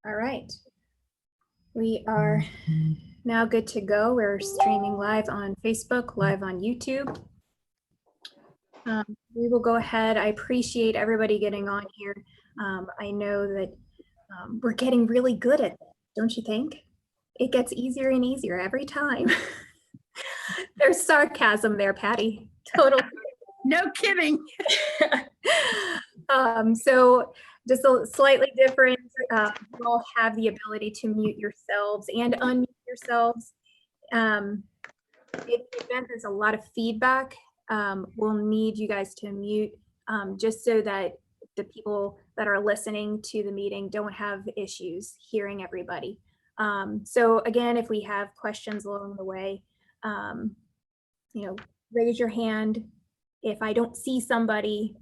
All right. We are now good to go. We're streaming live on Facebook, live on YouTube. We will go ahead. I appreciate everybody getting on here. I know that we're getting really good at it, don't you think? It gets easier and easier every time. There's sarcasm there, Patty. Total. No kidding. So just a slightly different, you all have the ability to mute yourselves and unmute yourselves. In the event there's a lot of feedback, we'll need you guys to mute just so that the people that are listening to the meeting don't have issues hearing everybody. So again, if we have questions along the way, raise your hand. If I don't see somebody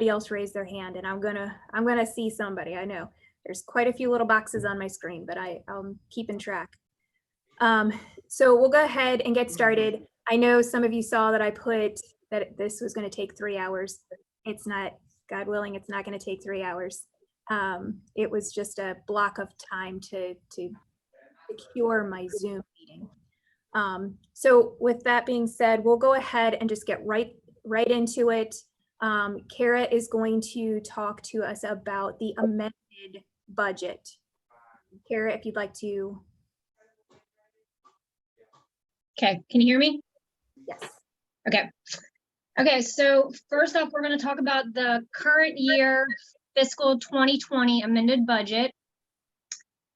else raise their hand, and I'm gonna see somebody. I know there's quite a few little boxes on my screen, but I'm keeping track. So we'll go ahead and get started. I know some of you saw that I put that this was going to take 3 hours. It's not, God willing, it's not going to take 3 hours. It was just a block of time to secure my Zoom meeting. So with that being said, we'll go ahead and just get right into it. Kara is going to talk to us about the amended budget. Kara, if you'd like to. Okay, can you hear me? Yes. Okay, so first off, we're going to talk about the current year fiscal 2020 amended budget.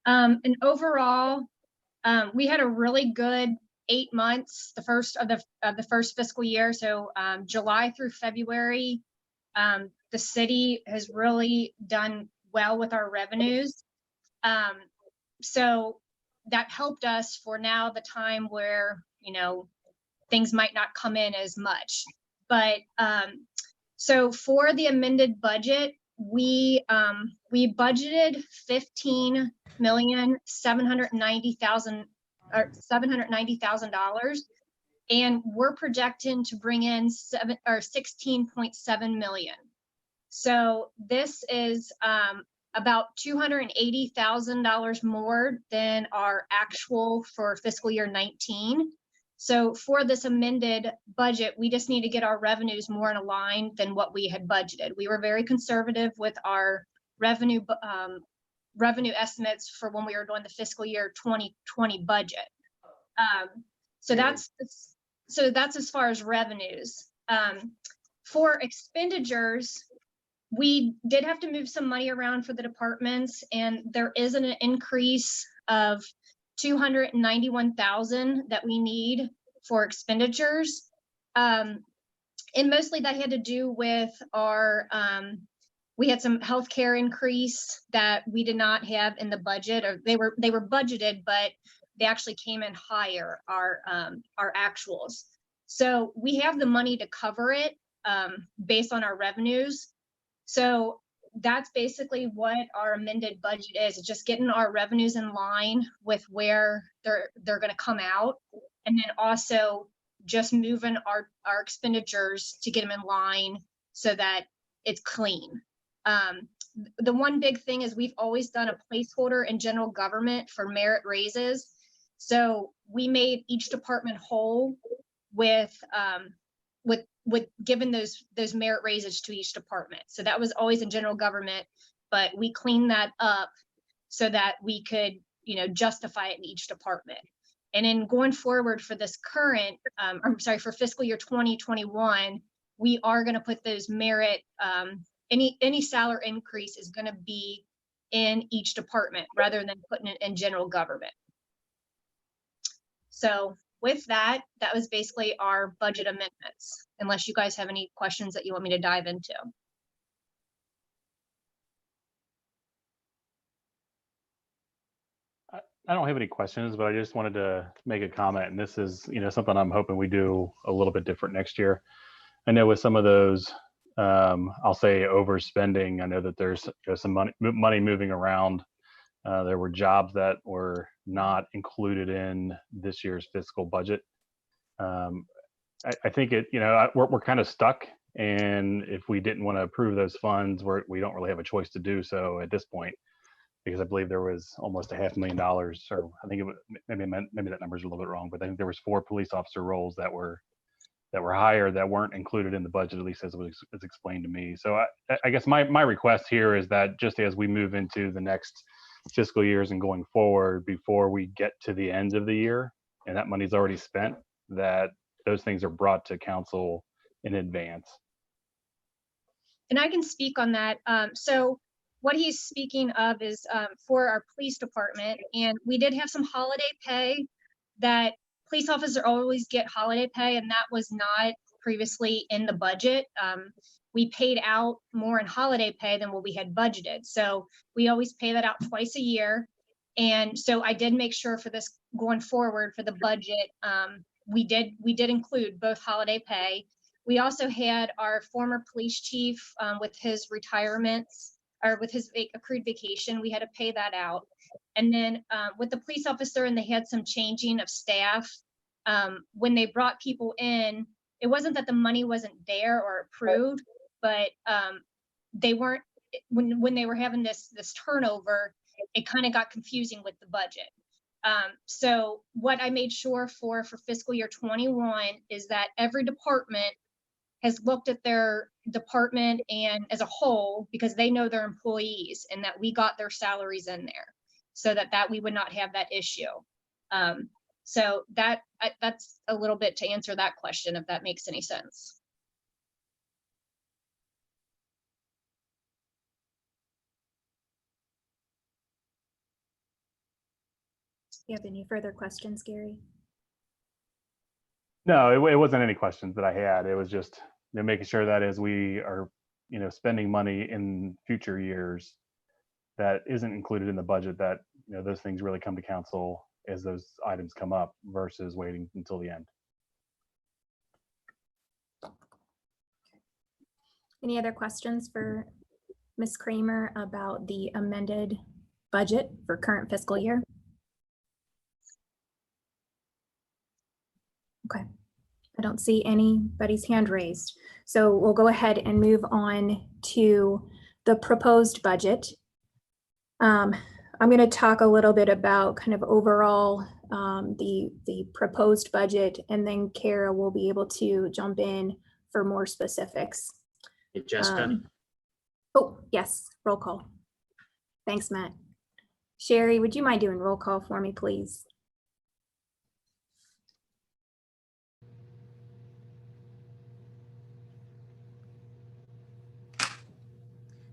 And overall, we had a really good 8 months, the first of the first fiscal year. So July through February, the city has really done well with our revenues. So that helped us for now, the time where, things might not come in as much. But so for the amended budget, we budgeted $15,790,000, and we're projecting to bring in $16.7 million. So this is about $280,000 more than our actual for fiscal year 19. So for this amended budget, we just need to get our revenues more in line than what we had budgeted. We were very conservative with our revenue estimates for when we were doing the fiscal year 2020 budget. So that's as far as revenues. For expenditures, we did have to move some money around for the departments, and there is an increase of $291,000 that we need for expenditures. And mostly that had to do with our, we had some healthcare increase that we did not have in the budget, or they were budgeted, but they actually came in higher, our actuals. So we have the money to cover it based on our revenues. So that's basically what our amended budget is. It's just getting our revenues in line with where they're going to come out, and then also just moving our expenditures to get them in line so that it's clean. The one big thing is we've always done a placeholder in general government for merit raises. So we made each department whole with giving those merit raises to each department. So that was always in general government, but we cleaned that up so that we could, justify it in each department. And then going forward for this current, for fiscal year 2021, we are going to put those merit, any salary increase is going to be in each department rather than putting it in general government. So with that, that was basically our budget amendments, unless you guys have any questions that you want me to dive into. I don't have any questions, but I just wanted to make a comment. And this is, something I'm hoping we do a little bit different next year. I know with some of those, I'll say overspending, I know that there's some money moving around. There were jobs that were not included in this year's fiscal budget. I think we're kind of stuck And if we didn't want to approve those funds, we don't really have a choice to do so at this point, because I believe there was almost $500,000, or I think it was, maybe that number's a little bit wrong, but I think there was 4 police officer roles that were hired that weren't included in the budget, at least as was explained to me. So I guess my request here is that just as we move into the next fiscal years and going forward, before we get to the end of the year and that money's already spent, that those things are brought to council in advance. And I can speak on that. So what he's speaking of is for our police department, and we did have some holiday pay that police officers always get holiday pay, and that was not previously in the budget. We paid out more in holiday pay than what we had budgeted. So we always pay that out twice a year. And so I did make sure for this going forward for the budget, we did include both holiday pay. We also had our former police chief with his retirements, or with his accrued vacation, we had to pay that out. And then with the police officer, and they had some changing of staff, when they brought people in, it wasn't that the money wasn't there or approved, but they weren't, when they were having this turnover, it kind of got confusing with the budget. So what I made sure for fiscal year 21 is that every department has looked at their department and as a whole, because they know their employees, and that we got their salaries in there so that we would not have that issue. So that's a little bit to answer that question, if that makes any sense. Do you have any further questions, Gary? No, it wasn't any questions that I had. It was just making sure that as we are, spending money in future years that isn't included in the budget, that, those things really come to council as those items come up versus waiting until the end. Any other questions for Ms. Kramer about the amended budget for current fiscal year? Okay, I don't see anybody's hand raised. So we'll go ahead and move on to the proposed budget. I'm going to talk a little bit about kind of overall the proposed budget, and then Kara will be able to jump in for more specifics. Hey, Jessica, Oh, yes, roll call. Thanks, Matt. Sherry, would you mind doing roll call for me, please?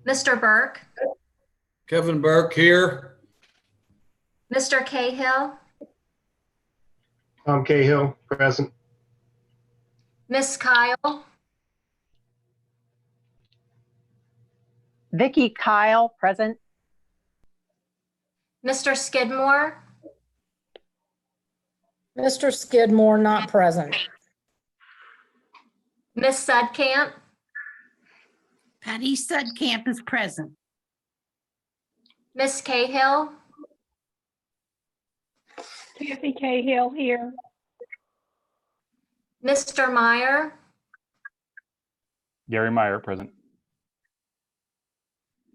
Mr. Burke, Kevin Burke here. Mr. Cahill, Tom Cahill, present. Miss Kyle, Vicky Kyle, present. Mr. Skidmore, Mr. Skidmore, not present. Miss Sudcamp, Patty Sudcamp is present. Miss Cahill, Kathy Cahill here. Mr. Meyer, Gary Meyer, present.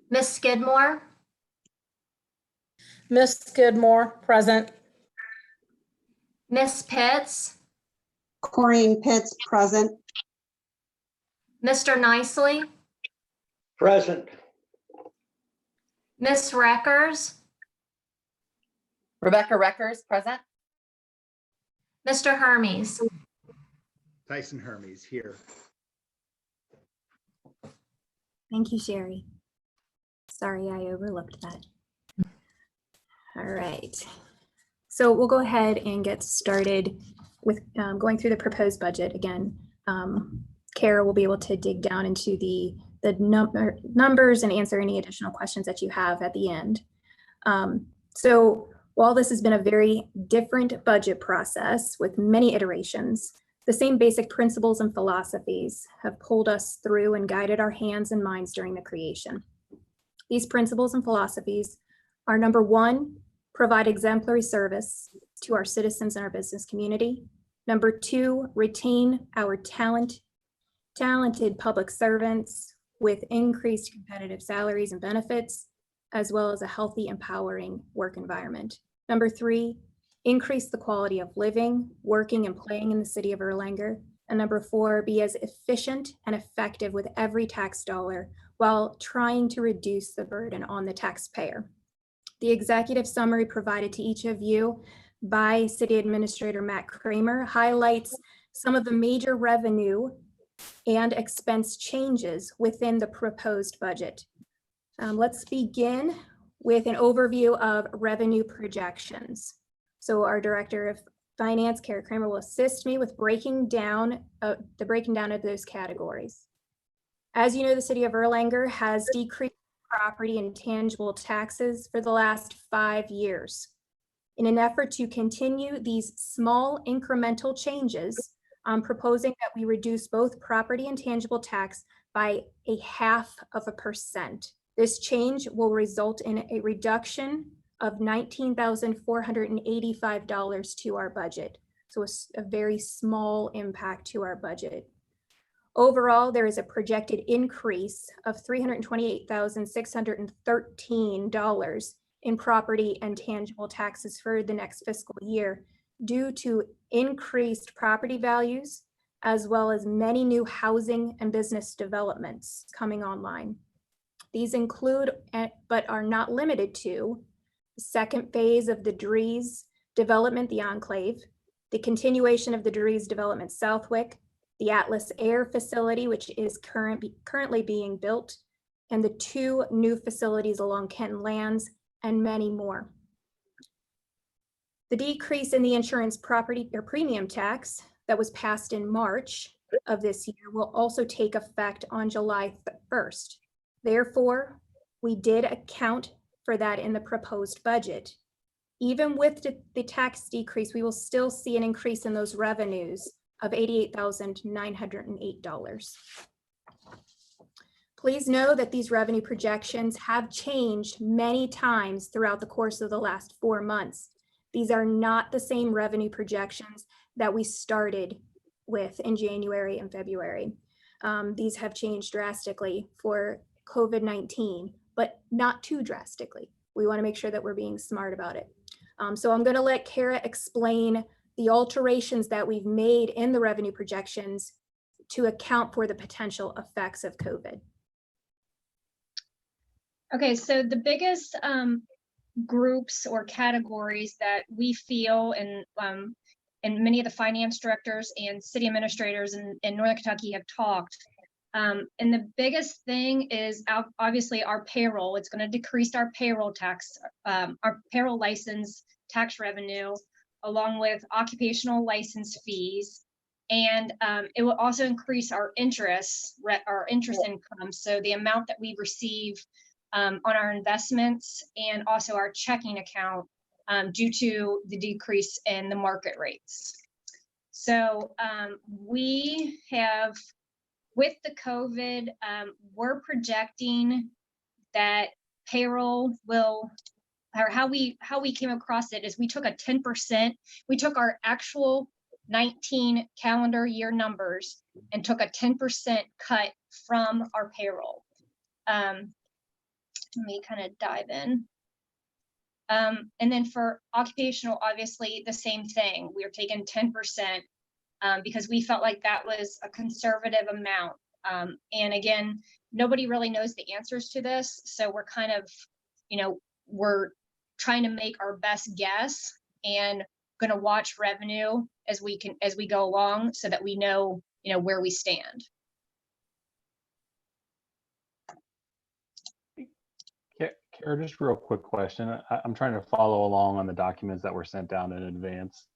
Miss Skidmore, Miss Skidmore, present. Miss Pitts, Corinne Pitts, present. Mr. Nicely, present. Miss Reckers, Rebecca Reckers, present. Mr. Hermes. Tyson Hermes here. Thank you, Sherry. Sorry, I overlooked that. All right. So we'll go ahead and get started with going through the proposed budget again. Kara will be able to dig down into the numbers and answer any additional questions that you have at the end. So while this has been a very different budget process with many iterations, the same basic principles and philosophies have pulled us through and guided our hands and minds during the creation. These principles and philosophies are: number one, provide exemplary service to our citizens and our business community. Number two, retain our talent talented public servants with increased competitive salaries and benefits, as well as a healthy, empowering work environment. Number 3, increase the quality of living, working, and playing in the city of Erlanger. And number 4, be as efficient and effective with every tax dollar while trying to reduce the burden on the taxpayer. The executive summary provided to each of you by City Administrator Matt Kramer highlights some of the major revenue and expense changes within the proposed budget. Let's begin with an overview of revenue projections. So our Director of Finance, Kara Kramer, will assist me with breaking down of those categories. As you know, the City of Erlanger has decreased property and tangible taxes for the last 5 years. In an effort to continue these small incremental changes, I'm proposing that we reduce both property and tangible tax by 0.5%. This change will result in a reduction of $19,485 to our budget. So a very small impact to our budget. Overall, there is a projected increase of $328,613 in property and tangible taxes for the next fiscal year due to increased property values, as well as many new housing and business developments coming online. These include, but are not limited to, the second phase of the Dries development, the Enclave, the continuation of the Dries development, Southwick, the Atlas Air facility, which is currently being built, and the 2 new facilities along Kenton Lands, and many more. The decrease in the insurance property or premium tax that was passed in March of this year will also take effect on July 1st. Therefore, we did account for that in the proposed budget. Even with the tax decrease, we will still see an increase in those revenues of $88,908. Please know that these revenue projections have changed many times throughout the course of the last 4 months. These are not the same revenue projections that we started with in January and February. These have changed drastically for COVID-19, but not too drastically. We want to make sure that we're being smart about it. So I'm going to let Kara explain the alterations that we've made in the revenue projections to account for the potential effects of COVID. Okay, so the biggest groups or categories that we feel and many of the finance directors and city administrators in Northern Kentucky have talked. And the biggest thing is obviously our payroll. It's going to decrease our payroll tax, our payroll license tax revenue, along with occupational license fees. And it will also increase our interest income. So the amount that we receive on our investments and also our checking account due to the decrease in the market rates. So we have, with the COVID, we're projecting that payroll will, or how we came across it is we took a 10%, we took our actual 19 calendar year numbers and took a 10% cut from our payroll. Let me kind of dive in. And then for occupational, obviously the same thing. We are taking 10% because we felt like that was a conservative amount. And again, nobody really knows the answers to this. So we're kind of, we're trying to make our best guess and going to watch revenue as we go along so that we know, where we stand. Kara, just real quick question. I'm trying to follow along on the documents that were sent down in advance.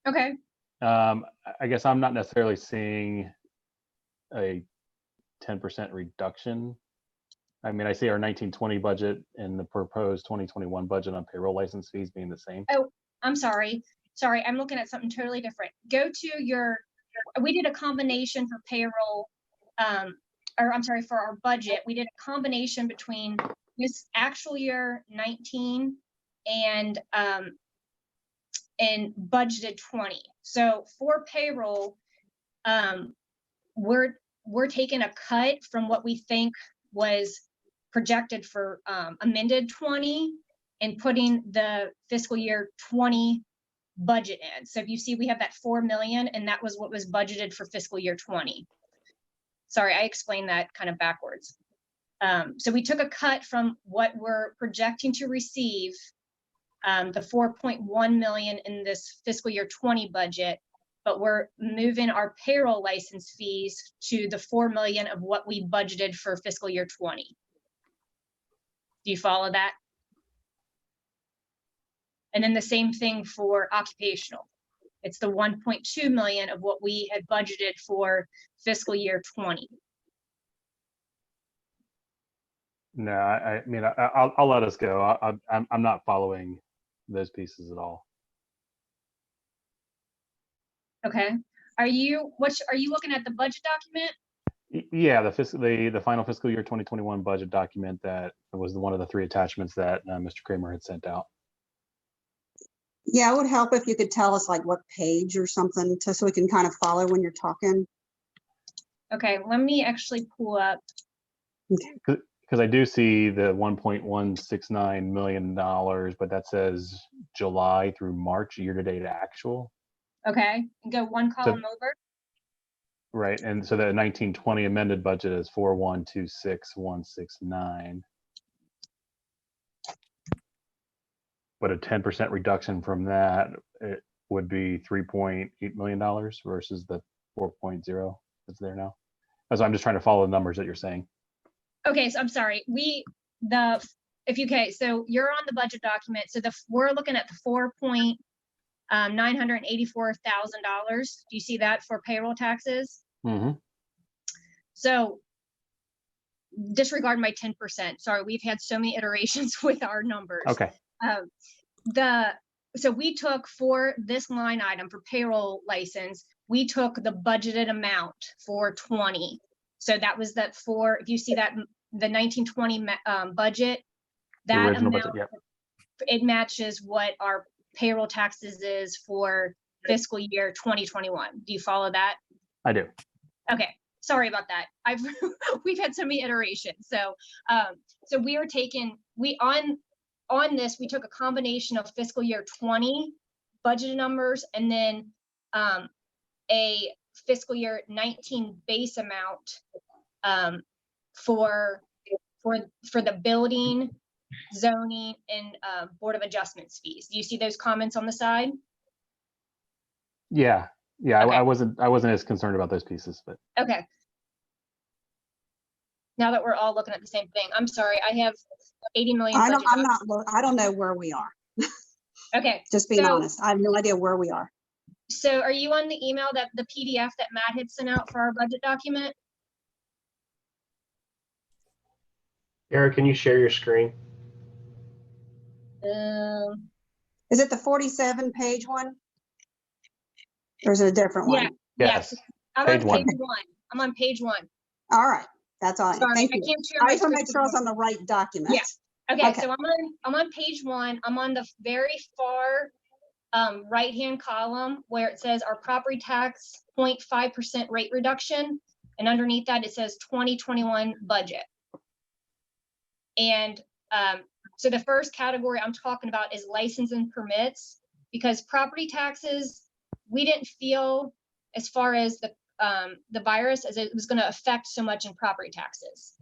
Okay. I guess I'm not necessarily seeing a 10% reduction. I mean, I see our 1920 budget and the proposed 2021 budget on payroll license fees being the same. Oh, I'm sorry. Sorry, I'm looking at something totally different. Go to we did a combination for payroll, for our budget. We did a combination between this actual year 19 and budgeted 20. So for payroll, we're we're taking a cut from what we think was projected for amended 20 and putting the fiscal year 20 budget in. So if you see, we have that 4 million, and that was what was budgeted for fiscal year 20. Sorry, I explained that kind of backwards. So we took a cut from what we're projecting to receive, the 4.1 million in this fiscal year 20 budget, but we're moving our payroll license fees to the 4 million of what we budgeted for fiscal year 20. Do you follow that? And then the same thing for occupational. It's the 1.2 million of what we had budgeted for fiscal year 20. No, I mean, I'll let us go. I'm not following those pieces at all. Okay. Are you looking at the budget document? Yeah, the final fiscal year 2021 budget document that was one of the 3 attachments that Mr. Kramer had sent out. Yeah, it would help if you could tell us like what page or something, so we can kind of follow when you're talking. Okay, let me actually pull up. Because I do see the $1.169 million, but that says July through March year-to-date actual. Okay, and go one column over. Right, and so the 1920 amended budget is 4,126,169. But a 10% reduction from that, it would be $3.8 million versus the 4.0 that's there now. So I'm just trying to follow the numbers that you're saying. Okay, so I'm sorry. So you're on the budget document. So we're looking at the $4,984,000. Do you see that for payroll taxes? Mm-hmm. So disregard my 10%. Sorry, we've had so many iterations with our numbers. Okay. So we took, for this line item for payroll license, we took the budgeted amount for 20. So that was that for, if you see that, the 1920 budget, that original amount, budget, yep. It matches what our payroll taxes is for fiscal year 2021. Do you follow that? I do. Okay, sorry about that. We've had so many iterations. So we are taking, on this, we took a combination of fiscal year 20 budget numbers and then a fiscal year 19 base amount for the building, zoning, and Board of Adjustments fees. Do you see those comments on the side? Yeah. Okay. I wasn't as concerned about those pieces, but Okay. Now that we're all looking at the same thing, I'm sorry, I have 80 million. I don't know where we are. Okay. Just being honest. I have no idea where we are. So are you on the email that the PDF that Matt had sent out for our budget document? Eric, can you share your screen? Is it the 47 page one? Or is it a different one? Yeah. yes. I'm Page on one. page 1. I'm on page 1. All right. That's all. Sorry, Thank I you. can't share I my just want to screen make sure I was on the right document. Yeah. Okay, Okay. so I'm on page 1. I'm on the very far right-hand column where it says our property tax 0.5% rate reduction. And underneath that, it says 2021 budget. And so the first category I'm talking about is license and permits, because property taxes, we didn't feel, as far as the virus, as it was going to affect so much in property taxes.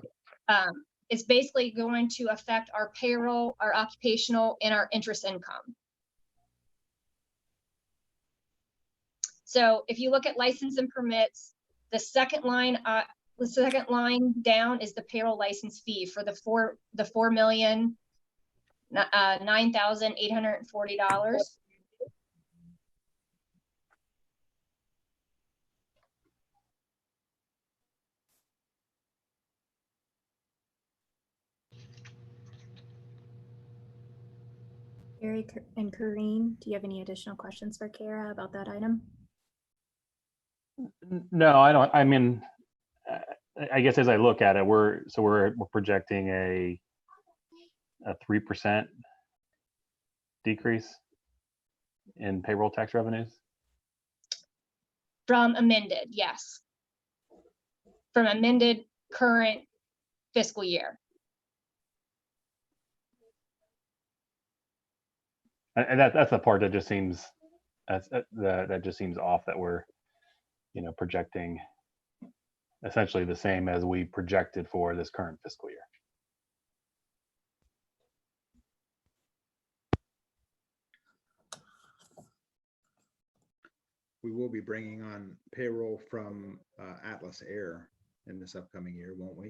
It's basically going to affect our payroll, our occupational, and our interest income. So if you look at license and permits, the second line down is the payroll license fee for the $4,9,840. Gary and Corrine, do you have any additional questions for Kara about that item? No, I don't. I mean, I guess as I look at it, we're projecting a 3% decrease in payroll tax revenues. From amended, yes. from amended current fiscal year. And that's the part that just seems, that just seems off, that we're, projecting essentially the same as we projected for this current fiscal year. We will be bringing on payroll from Atlas Air in this upcoming year, won't we?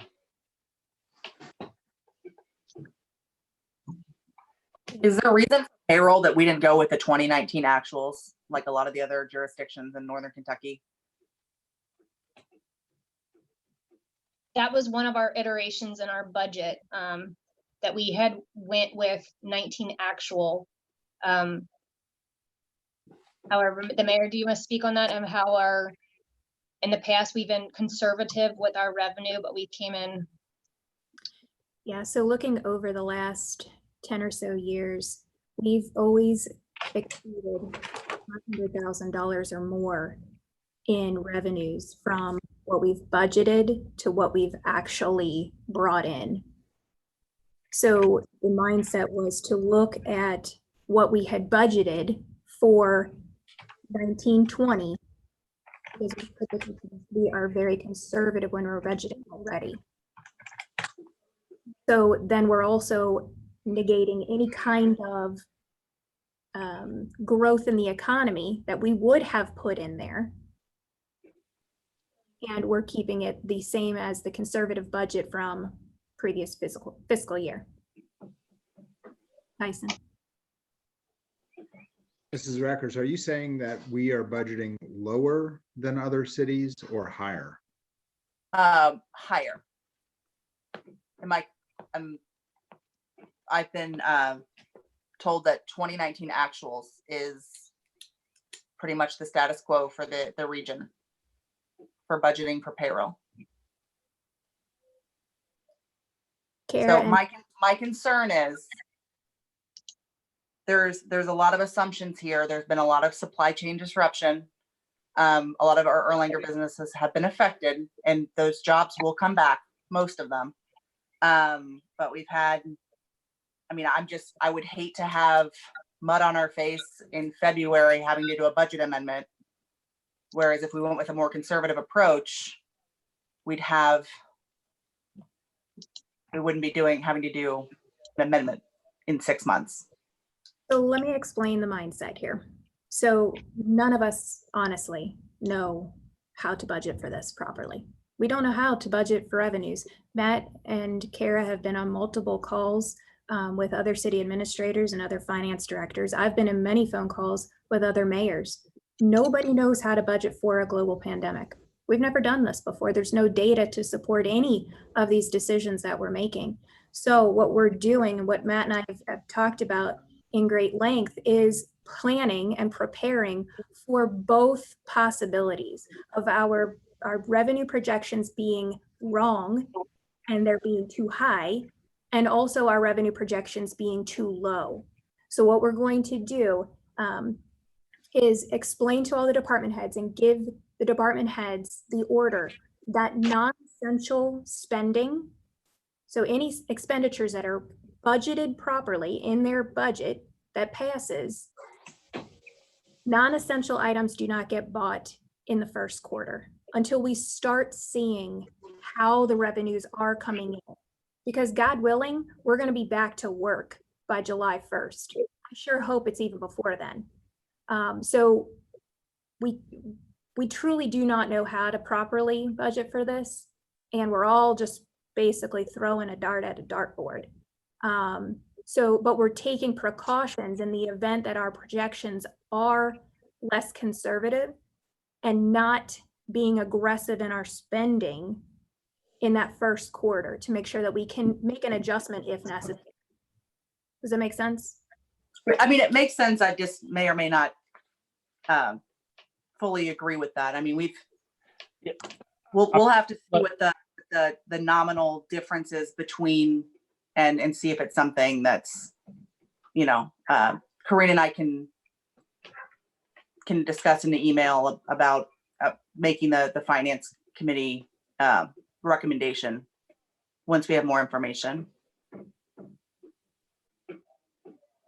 Is there a reason for payroll that we didn't go with the 2019 actuals, like a lot of the other jurisdictions in Northern Kentucky? That was one of our iterations in our budget, that we had went with 19 actual. However, the mayor, do you want to speak on that and how in the past, we've been conservative with our revenue, but we came in. Yeah, so looking over the last 10 or so years, we've always exceeded $100,000 or more in revenues from what we've budgeted to what we've actually brought in. So the mindset was to look at what we had budgeted for 1920, because we are very conservative when we're budgeting already. So then we're also negating any kind of growth in the economy that we would have put in there. And we're keeping it the same as the conservative budget from previous fiscal year. Tyson. Mrs. Reckers, are you saying that we are budgeting lower than other cities or higher? Higher. I've been told that 2019 actuals is pretty much the status quo for the region for budgeting for payroll. So my concern is there's a lot of assumptions here. There's been a lot of supply chain disruption. A lot of our Erlanger businesses have been affected, and those jobs will come back, most of them. But we've had, I would hate to have mud on our face in February having to do a budget amendment. Whereas if we went with a more conservative approach, we wouldn't be having to do an amendment in 6 months. So let me explain the mindset here. So none of us honestly know how to budget for this properly. We don't know how to budget for revenues. Matt and Kara have been on multiple calls with other city administrators and other finance directors. I've been in many phone calls with other mayors. Nobody knows how to budget for a global pandemic. We've never done this before. There's no data to support any of these decisions that we're making. So what we're doing, and what Matt and I have talked about in great length, is planning and preparing for both possibilities of our revenue projections being wrong and they're being too high, and also our revenue projections being too low. So what we're going to do is explain to all the department heads and give the department heads the order that non-essential spending, so any expenditures that are budgeted properly in their budget that passes, non-essential items do not get bought in the first quarter until we start seeing how the revenues are coming in. Because God willing, we're going to be back to work by July 1st. I sure hope it's even before then. So we truly do not know how to properly budget for this. And we're all just basically throwing a dart at a dartboard. But we're taking precautions in the event that our projections are less conservative and not being aggressive in our spending in that first quarter to make sure that we can make an adjustment if necessary. Does that make sense? It makes sense. I just may or may not fully agree with that. We'll have to see what the nominal differences between and see if it's something that's, Corinne and I can discuss in the email about making the finance committee recommendation once we have more information.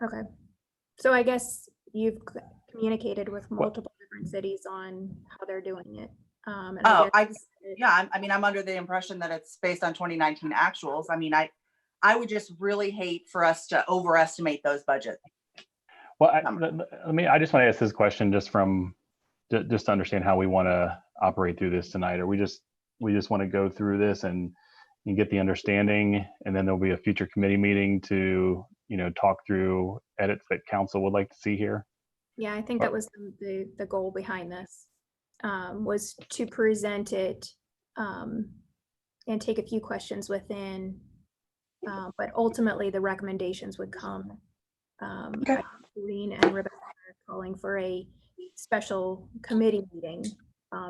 Okay. So I guess you've communicated with multiple different cities on how they're doing it. And Oh, guess I mean, I'm under the impression that it's based on 2019 actuals. I mean, I would just really hate for us to overestimate those budgets. Well, I just want to ask this question just to understand how we want to operate through this tonight. Or we just want to go through this and get the understanding, and then there'll be a future committee meeting to, talk through edits that council would like to see here. Yeah, I think that was the goal behind this, was to present it and take a few questions within, but ultimately the recommendations would come. Green and Rebecca are calling for a special committee meeting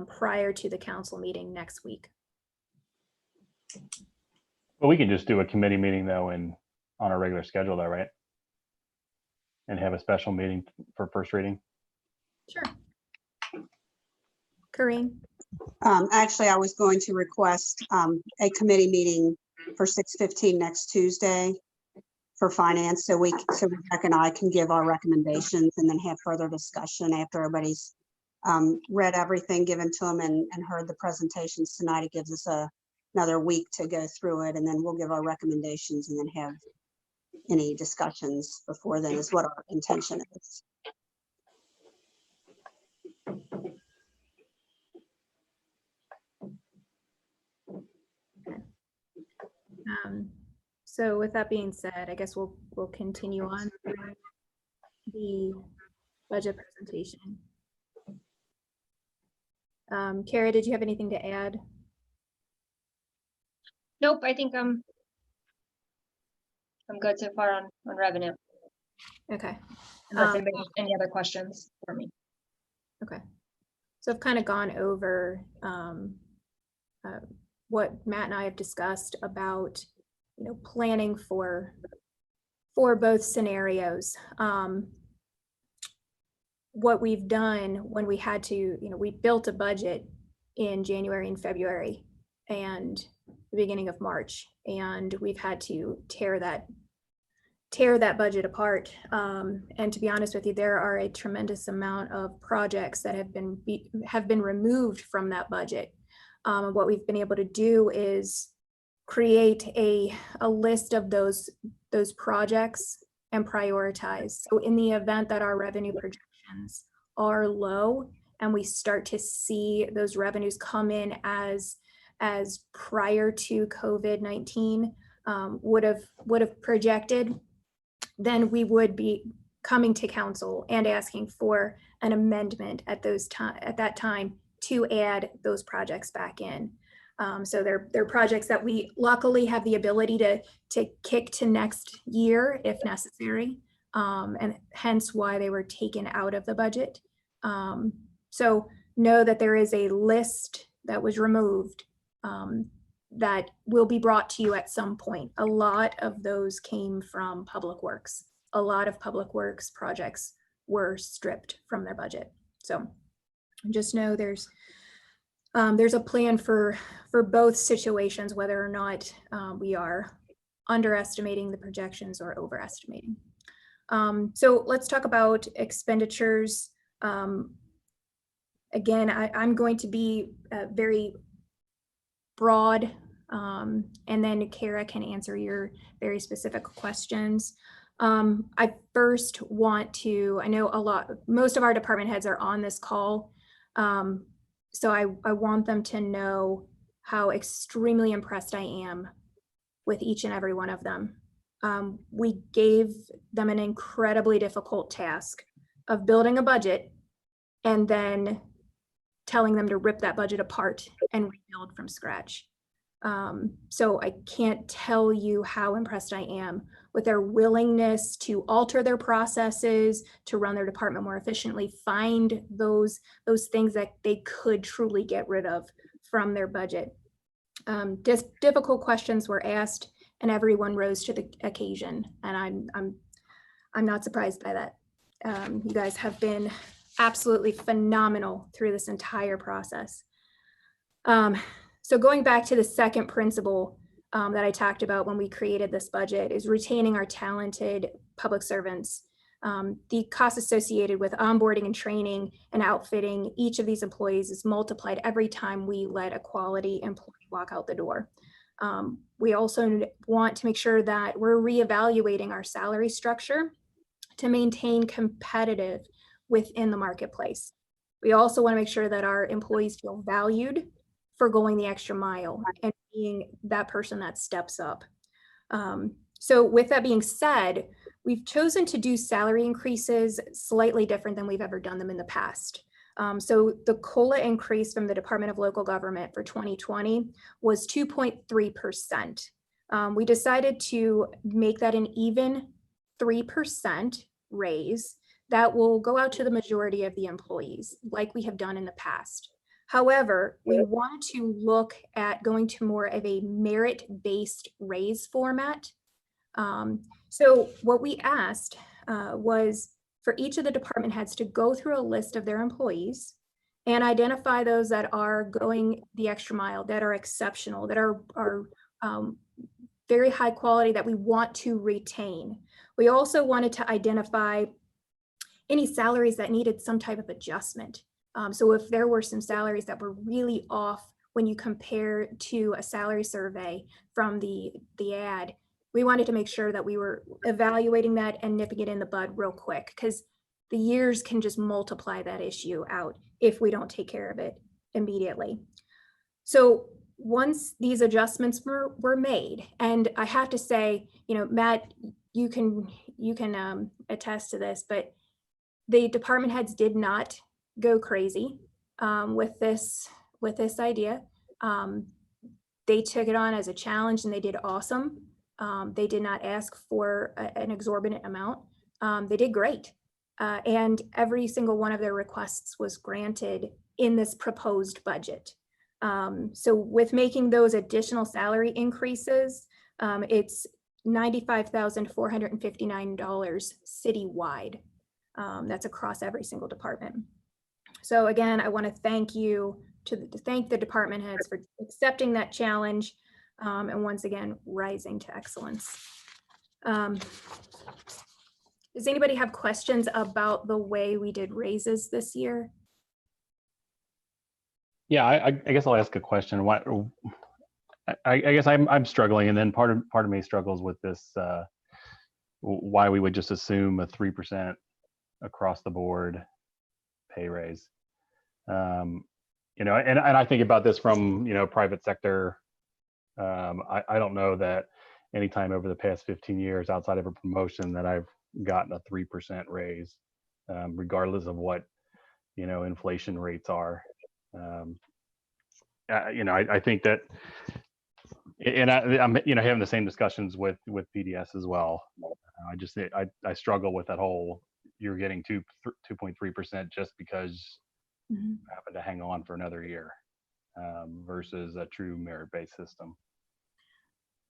prior to the council meeting next week. But we can just do a committee meeting though, on our regular schedule though, right? And have a special meeting for first reading. Sure. Corinne? Actually, I was going to request a committee meeting for 6:15 next Tuesday for finance, so Rebecca and I can give our recommendations and then have further discussion after everybody's read everything given to them and heard the presentations tonight. It gives us another week to go through it, and then we'll give our recommendations and then have any discussions before then is what our intention is. So with that being said, I guess we'll continue on through the budget presentation. Kara, did you have anything to add? Nope, I think I'm good so far on revenue. Okay. Unless anybody has any other questions for me. Okay. So I've kind of gone over what Matt and I have discussed about, planning for both scenarios. What we've done when we had to, we built a budget in January and February and the beginning of March, and we've had to tear that budget apart. And to be honest with you, there are a tremendous amount of projects that have been removed from that budget. What we've been able to do is create a list of those projects and prioritize. So in the event that our revenue projections are low and we start to see those revenues come in as prior to COVID-19 would have projected, then we would be coming to council and asking for an amendment at that time to add those projects back in. So they're projects that we luckily have the ability to kick to next year if necessary, and hence why they were taken out of the budget. So know that there is a list that was removed that will be brought to you at some point. A lot of those came from Public Works. A lot of Public Works projects were stripped from their budget. So just know there's a plan for both situations, whether or not we are underestimating the projections or overestimating. So let's talk about expenditures. Again, I'm going to be very broad, and then Kara can answer your very specific questions. I first want to, I know most of our department heads are on this call. So I want them to know how extremely impressed I am with each and every one of them. We gave them an incredibly difficult task of building a budget and then telling them to rip that budget apart and rebuild from scratch. So I can't tell you how impressed I am with their willingness to alter their processes, to run their department more efficiently, find those things that they could truly get rid of from their budget. Difficult questions were asked and everyone rose to the occasion, and I'm not surprised by that. You guys have been absolutely phenomenal through this entire process. So going back to the second principle that I talked about when we created this budget is retaining our talented public servants. The cost associated with onboarding and training and outfitting each of these employees is multiplied every time we let a quality employee walk out the door. We also want to make sure that we're reevaluating our salary structure to maintain competitive within the marketplace. We also want to make sure that our employees feel valued for going the extra mile and being that person that steps up. So with that being said, we've chosen to do salary increases slightly different than we've ever done them in the past. So the COLA increase from the Department of Local Government for 2020 was 2.3%. We decided to make that an even 3% raise that will go out to the majority of the employees, like we have done in the past. However, we want to look at going to more of a merit-based raise format. So what we asked was for each of the department heads to go through a list of their employees and identify those that are going the extra mile, that are exceptional, that are very high quality, that we want to retain. We also wanted to identify any salaries that needed some type of adjustment. So if there were some salaries that were really off when you compare to a salary survey from the ad, we wanted to make sure that we were evaluating that and nipping it in the bud real quick, because the years can just multiply that issue out if we don't take care of it immediately. So once these adjustments were made, and I have to say, you know, Matt, you can attest to this, but the department heads did not go crazy with this idea. They took it on as a challenge and they did awesome. They did not ask for an exorbitant amount. They did great. And every single one of their requests was granted in this proposed budget. So with making those additional salary increases, it's $95,459 citywide. That's across every single department. So again, I want to thank thank the department heads for accepting that challenge. And once again, rising to excellence. Does anybody have questions about the way we did raises this year? Yeah, I guess I'll ask a question. I guess I'm struggling, and then part of me struggles with this. Why we would just assume a 3% across the board pay raise. You know, and I think about this from, you know, private sector. I don't know that anytime over the past 15 years outside of a promotion that I've gotten a 3% raise, regardless of what, you know, inflation rates are. You know, I think that, and I'm, you know, having the same discussions with PDS as well. I struggle with that whole, you're getting 2.3% just because you happen to hang on for another year, versus a true merit-based system.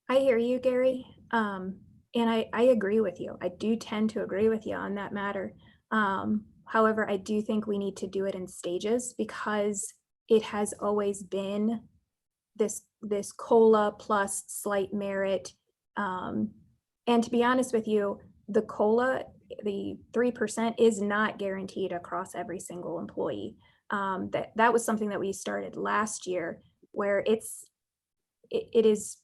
I hear you, Gary. And I agree with you. I do tend to agree with you on that matter. However, I do think we need to do it in stages because it has always been this COLA plus slight merit. And to be honest with you, the COLA, the 3% is not guaranteed across every single employee. That was something that we started last year, where it is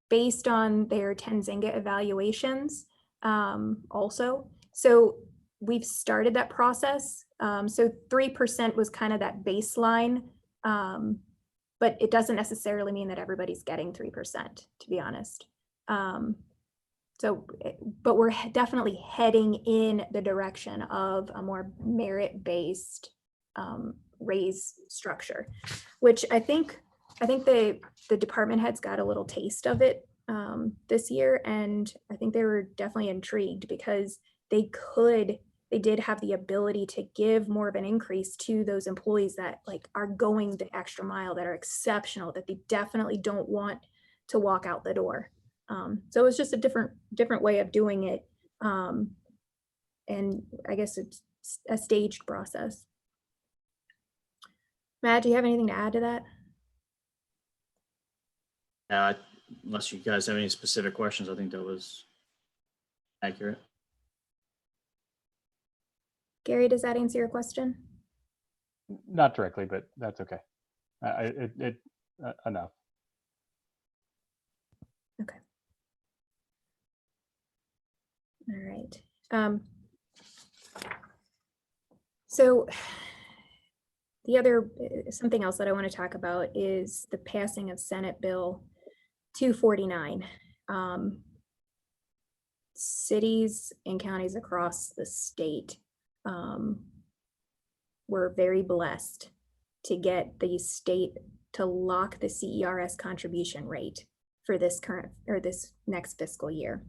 based on their Tenzinga evaluations also. So we've started that process. So 3% was kind of that baseline, but it doesn't necessarily mean that everybody's getting 3%, to be honest. But we're definitely heading in the direction of a more merit-based raise structure, which I think the department heads got a little taste of it this year, and I think they were definitely intrigued because they did have the ability to give more of an increase to those employees that like are going the extra mile, that are exceptional, that they definitely don't want to walk out the door. So it's just a different way of doing it. And I guess it's a staged process. Matt, do you have anything to add to that? Unless you guys have any specific questions, I think that was accurate. Gary, does that answer your question? Not directly, but that's okay. Enough. Okay. All right. So the other, something else that I want to talk about is the passing of Senate Bill 249. Cities and counties across the state were very blessed to get the state to lock the CERS contribution rate for this current or this next fiscal year.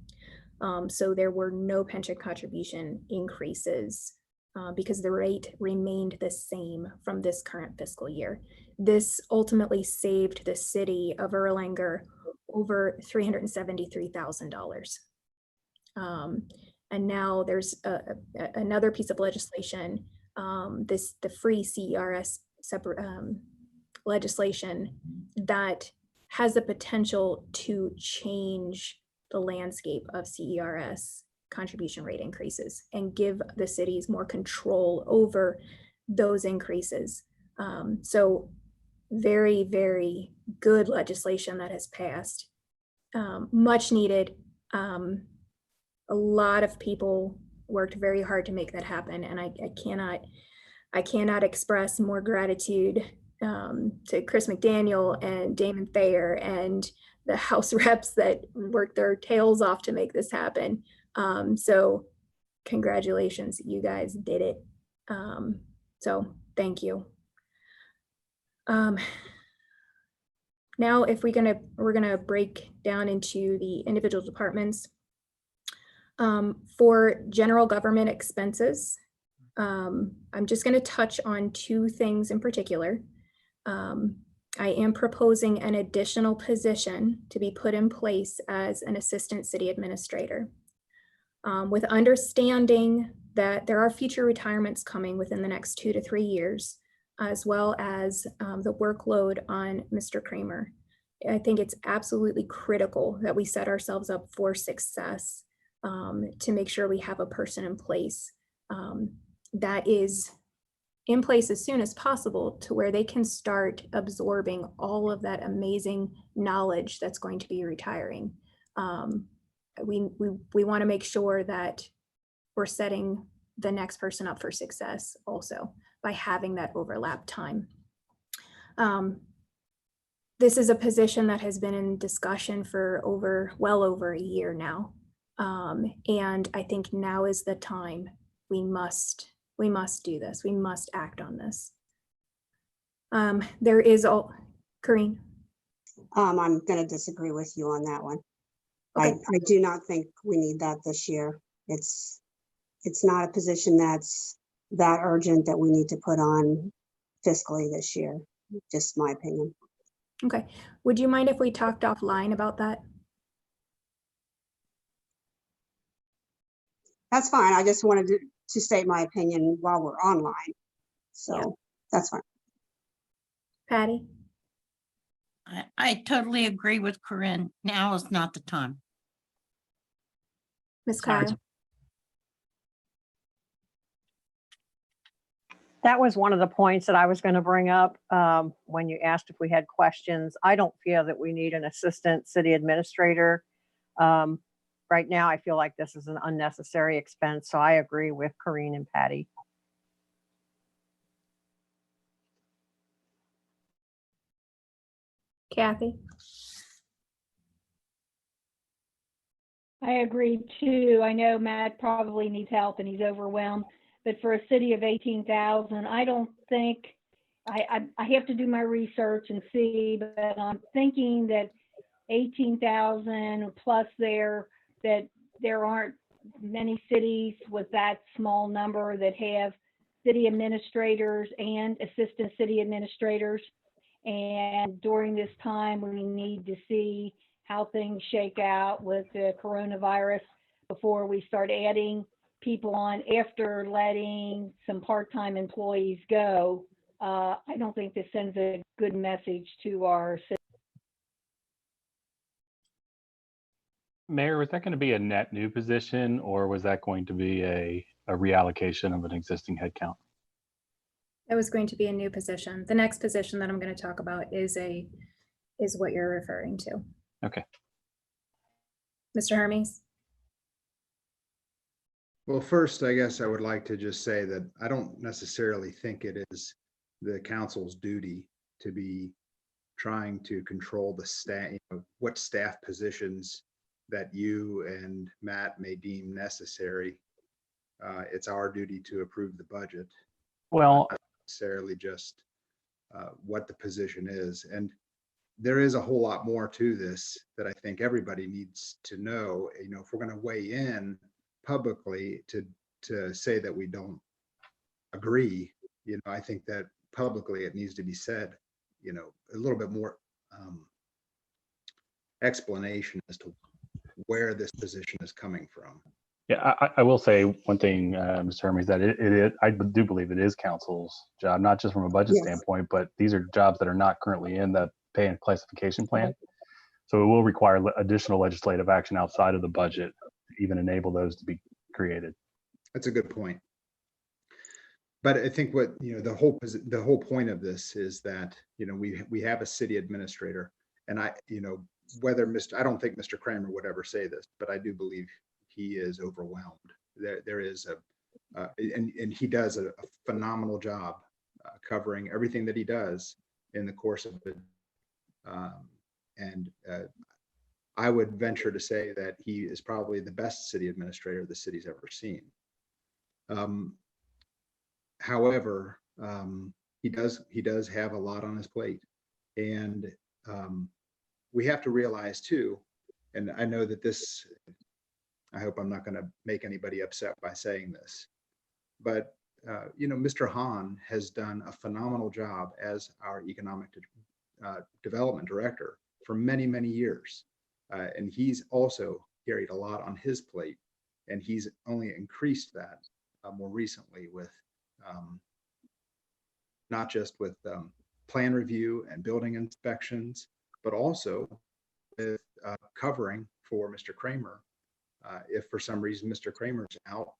So there were no pension contribution increases because the rate remained the same from this current fiscal year. This ultimately saved the city of Erlanger over $373,000. And now there's another piece of legislation, the free CERS legislation that has the potential to change the landscape of CERS contribution rate increases and give the cities more control over those increases. So very, very good legislation that has passed, much needed. A lot of people worked very hard to make that happen, and I cannot express more gratitude to Chris McDaniel and Damon Thayer and the House reps that worked their tails off to make this happen. So congratulations, you guys did it. So thank you. Now, if we're gonna break down into the individual departments. For general government expenses, I'm just going to touch on two things in particular. I am proposing an additional position to be put in place as an assistant city administrator. With understanding that there are future retirements coming within the next 2 to 3 years, as well as the workload on Mr. Kramer, I think it's absolutely critical that we set ourselves up for success. To make sure we have a person in place that is in place as soon as possible to where they can start absorbing all of that amazing knowledge that's going to be retiring. We want to make sure that we're setting the next person up for success also by having that overlap time. This is a position that has been in discussion for well over a year now. And I think now is the time we must do this. We must act on this. There is Corrine. I'm going to disagree with you on that one. Okay. I do not think we need that this year. It's not a position that's that urgent that we need to put on fiscally this year. Just my opinion. Okay. Would you mind if we talked offline about that? That's fine. I just wanted to state my opinion while we're online. So Yeah. That's fine. Patty? I totally agree with Corinne. Now is not the time. Ms. Kyle? That was one of the points that I was going to bring up when you asked if we had questions. I don't feel that we need an assistant city administrator. Right now, I feel like this is an unnecessary expense, so I agree with Corinne and Patty. Kathy? I agree too. I know Matt probably needs help and he's overwhelmed, but for a city of 18,000, I don't think, I have to do my research and see, but I'm thinking that 18,000 plus that there aren't many cities with that small number that have city administrators and assistant city administrators. And during this time, we need to see how things shake out with the coronavirus before we start adding people on after letting some part-time employees go. I don't think this sends a good message to our citizens. Mayor, was that going to be a net new position or was that going to be a reallocation of an existing headcount? That was going to be a new position. The next position that I'm going to talk about is what you're referring to. Okay. Mr. Hermes? Well, first, I guess I would like to just say that I don't necessarily think it is the council's duty to be trying to control the staff, what staff positions that you and Matt may deem necessary. It's our duty to approve the budget. Well, Not necessarily just what the position is. And there is a whole lot more to this that I think everybody needs to know. If we're going to weigh in publicly to say that we don't agree, I think that publicly it needs to be said, a little bit more explanation as to where this position is coming from. yeah, I will say one thing, Mr. Hermes, that I do believe it is council's job, not just from a budget Yes. standpoint, but these are jobs that are not currently in the pay and classification plan. So it will require additional legislative action outside of the budget to even enable those to be created. That's a good point. But I think what, the whole point of this is that, we have a city administrator, and I don't think Mr. Kramer would ever say this, but I do believe he is overwhelmed. There is and he does a phenomenal job covering everything that he does in the course of it. I would venture to say that he is probably the best city administrator the city's ever seen. However, he does have a lot on his plate, and we have to realize too, and I know that this, I hope I'm not going to make anybody upset by saying this, but Mr. Hahn has done a phenomenal job as our economic development director for many, many years. And he's also carried a lot on his plate, and he's only increased that more recently with not just with plan review and building inspections, but also with covering for Mr. Kramer. If for some reason Mr. Kramer's out,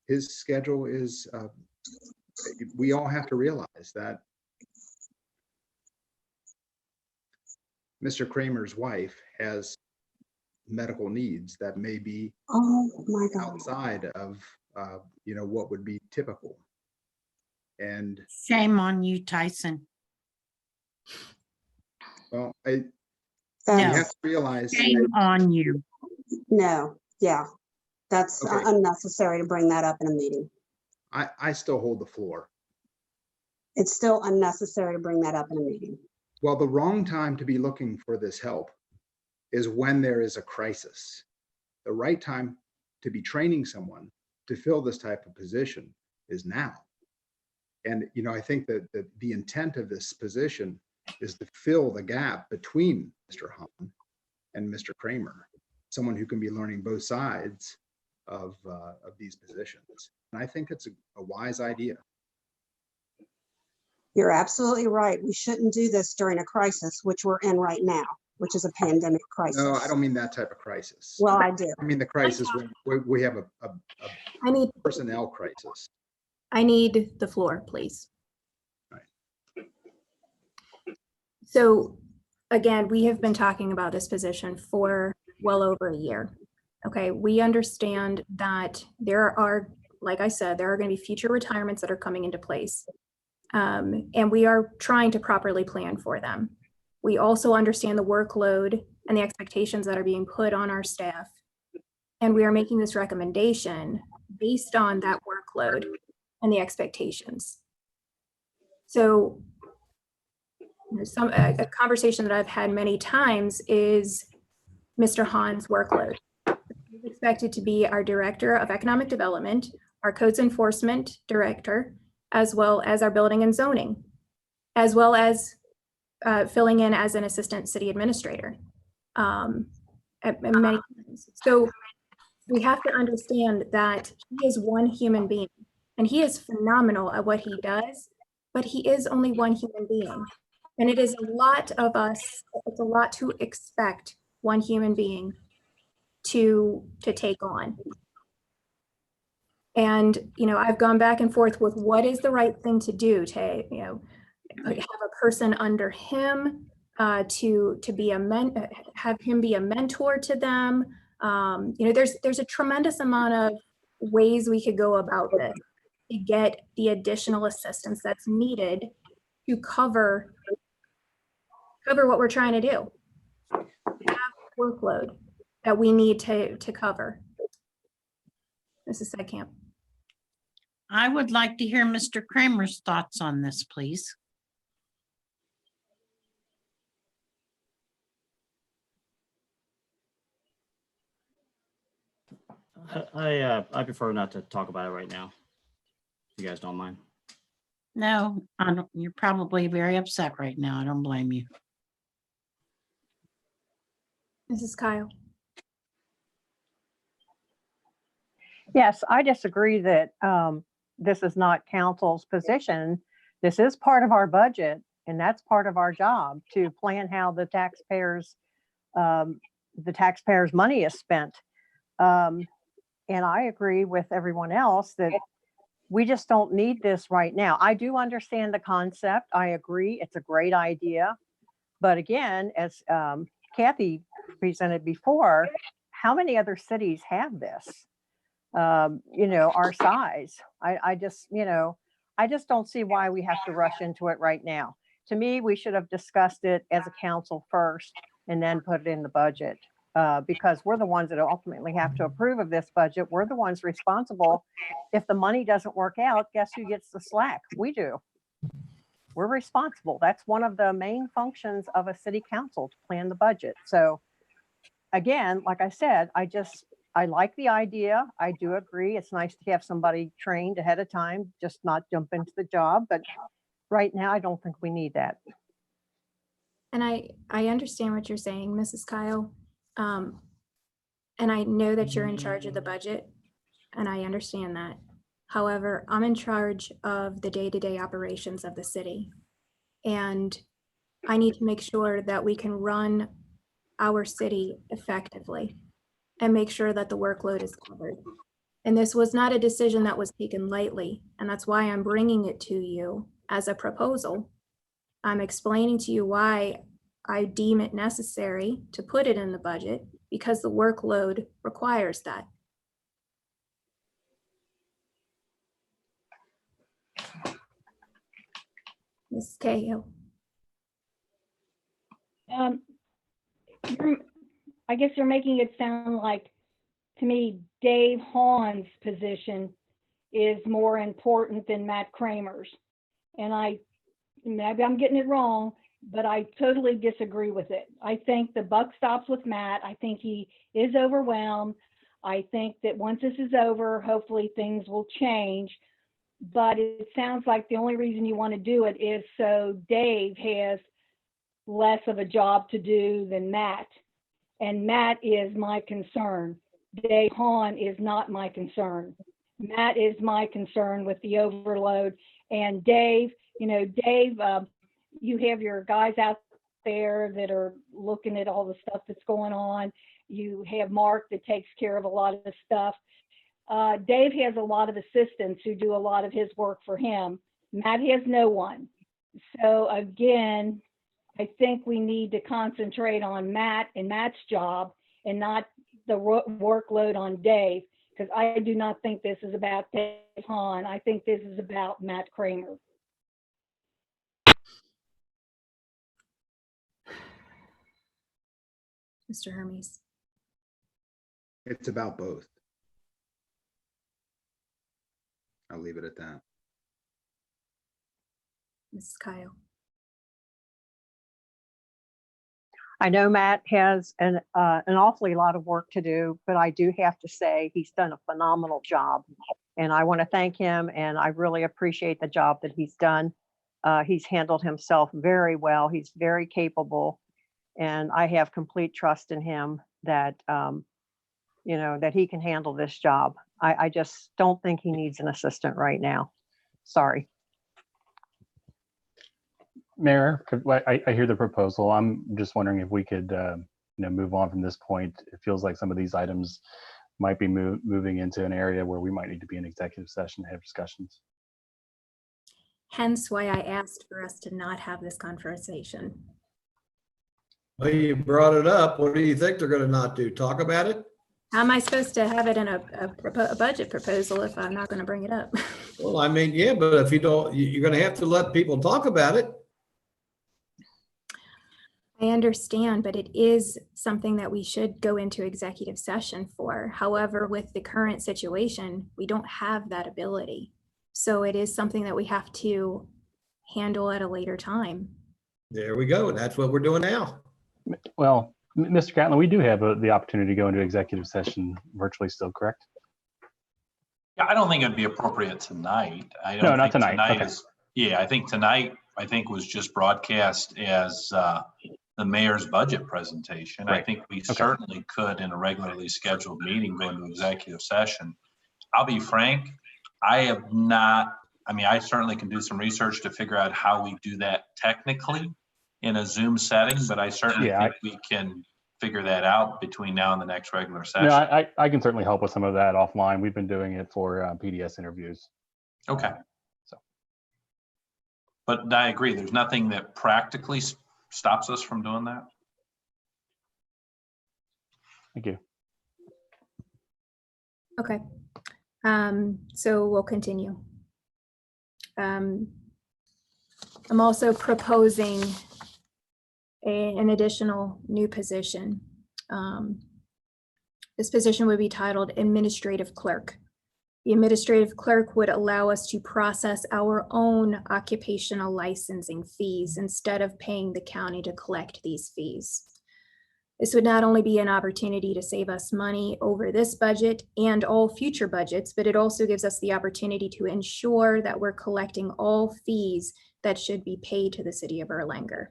his schedule is, we all have to realize that Mr. Kramer's wife has medical needs that may be outside of what would be typical. And Shame on you, Tyson. well, you No. have to realize Shame on you. No, yeah, that's Okay. unnecessary to bring that up in a meeting. I still hold the floor. It's still unnecessary to bring that up in a meeting. Well, the wrong time to be looking for this help is when there is a crisis. The right time to be training someone to fill this type of position is now. And, I think that the intent of this position is to fill the gap between Mr. Hahn and Mr. Kramer, someone who can be learning both sides of these positions. And I think it's a wise idea. You're absolutely right. We shouldn't do this during a crisis, which we're in right now, which is a pandemic crisis. No, I don't mean that type of crisis. Well, I do. I mean the crisis when we have a I need personnel crisis. I need the floor, please. Right. So again, we have been talking about this position for well over a year. Okay, we understand that there are, like I said, there are going to be future retirements that are coming into place. And we are trying to properly plan for them. We also understand the workload and the expectations that are being put on our staff. And we are making this recommendation based on that workload and the expectations. So a conversation that I've had many times is Mr. Hahn's workload. He's expected to be our Director of Economic Development, our Codes Enforcement Director, as well as our Building and Zoning, as well as filling in as an Assistant City Administrator at many times. So we have to understand that he is one human being, and he is phenomenal at what he does, but he is only one human being. And it is a lot of us, it's a lot to expect one human being to take on. And, I've gone back and forth with what is the right thing to do to, have a person under him, to be have him be a mentor to them. There's a tremendous amount of ways we could go about this to get the additional assistance that's needed to cover what we're trying to do. We have workload that we need to cover. Mrs. Sedkamp. I would like to hear Mr. Kramer's thoughts on this, please. I prefer not to talk about it right now. If you guys don't mind. No, I don't, you're probably very upset right now. I don't blame you. Mrs. Kyle. Yes, I disagree that this is not council's position. This is part of our budget, and that's part of our job to plan how the taxpayers' money is spent. And I agree with everyone else that we just don't need this right now. I do understand the concept. I agree. It's a great idea. But again, as Kathy presented before, how many other cities have this? Our size. I just don't see why we have to rush into it right now. To me, we should have discussed it as a council first and then put it in the budget. Because we're the ones that ultimately have to approve of this budget. We're the ones responsible. If the money doesn't work out, guess who gets the slack? We do. We're responsible. That's one of the main functions of a city council, to plan the budget. So again, like I said, I like the idea. I do agree. It's nice to have somebody trained ahead of time, just not jump into the job. But right now, I don't think we need that. And I understand what you're saying, Mrs. Kyle. And I know that you're in charge of the budget, and I understand that. However, I'm in charge of the day-to-day operations of the city. And I need to make sure that we can run our city effectively and make sure that the workload is covered. And this was not a decision that was taken lightly, and that's why I'm bringing it to you as a proposal. I'm explaining to you why I deem it necessary to put it in the budget, because the workload requires that. Ms. Cahill. I guess you're making it sound like, to me, Dave Hawn's position is more important than Matt Kramer's. And maybe I'm getting it wrong, but I totally disagree with it. I think the buck stops with Matt. I think he is overwhelmed. I think that once this is over, hopefully things will change. But it sounds like the only reason you want to do it is so Dave has less of a job to do than Matt. And Matt is my concern. Dave Hawn is not my concern. Matt is my concern with the overload. And Dave, you have your guys out there that are looking at all the stuff that's going on. You have Mark that takes care of a lot of the stuff. Dave has a lot of assistants who do a lot of his work for him. Matt has no one. So again, I think we need to concentrate on Matt and Matt's job and not the workload on Dave, because I do not think this is about Dave Hawn. I think this is about Matt Kramer. Mr. Hermes. It's about both. I'll leave it at that. Mrs. Kyle. I know Matt has an awfully lot of work to do, but I do have to say he's done a phenomenal job. And I want to thank him, and I really appreciate the job that he's done. He's handled himself very well. He's very capable. And I have complete trust in him that, that he can handle this job. I just don't think he needs an assistant right now. Sorry. Mayor, I hear the proposal. I'm just wondering if we could move on from this point. It feels like some of these items might be moving into an area where we might need to be in executive session to have discussions. Hence why I asked for us to not have this conversation. Well, you brought it up. What do you think they're gonna not do? Talk about it? How am I supposed to have it in a budget proposal if I'm not going to bring it up? Well, I mean, yeah, but if you don't, you're gonna have to let people talk about it. I understand, but it is something that we should go into executive session for. However, with the current situation, we don't have that ability. So it is something that we have to handle at a later time. There we go. That's what we're doing now. Well, Mr. Catlin, we do have the opportunity to go into executive session virtually still, correct? Yeah, I don't think it'd be appropriate tonight. I don't No, not think tonight. Okay. Yeah, I think tonight, was just broadcast as the mayor's budget presentation. I Right. think we Okay. certainly could, in a regularly scheduled meeting, go into executive session. I'll be frank, I certainly can do some research to figure out how we do that technically in a Zoom setting, but I certainly Yeah, think we can figure that out between now and the next regular session. No, I can certainly help with some of that offline. We've been doing it for PDS interviews. Okay. So. But I agree, there's nothing that practically stops us from doing that. Thank you. Okay. So we'll continue. I'm also proposing an additional new position. This position would be titled Administrative Clerk. The administrative clerk would allow us to process our own occupational licensing fees instead of paying the county to collect these fees. This would not only be an opportunity to save us money over this budget and all future budgets, but it also gives us the opportunity to ensure that we're collecting all fees that should be paid to the city of Erlanger.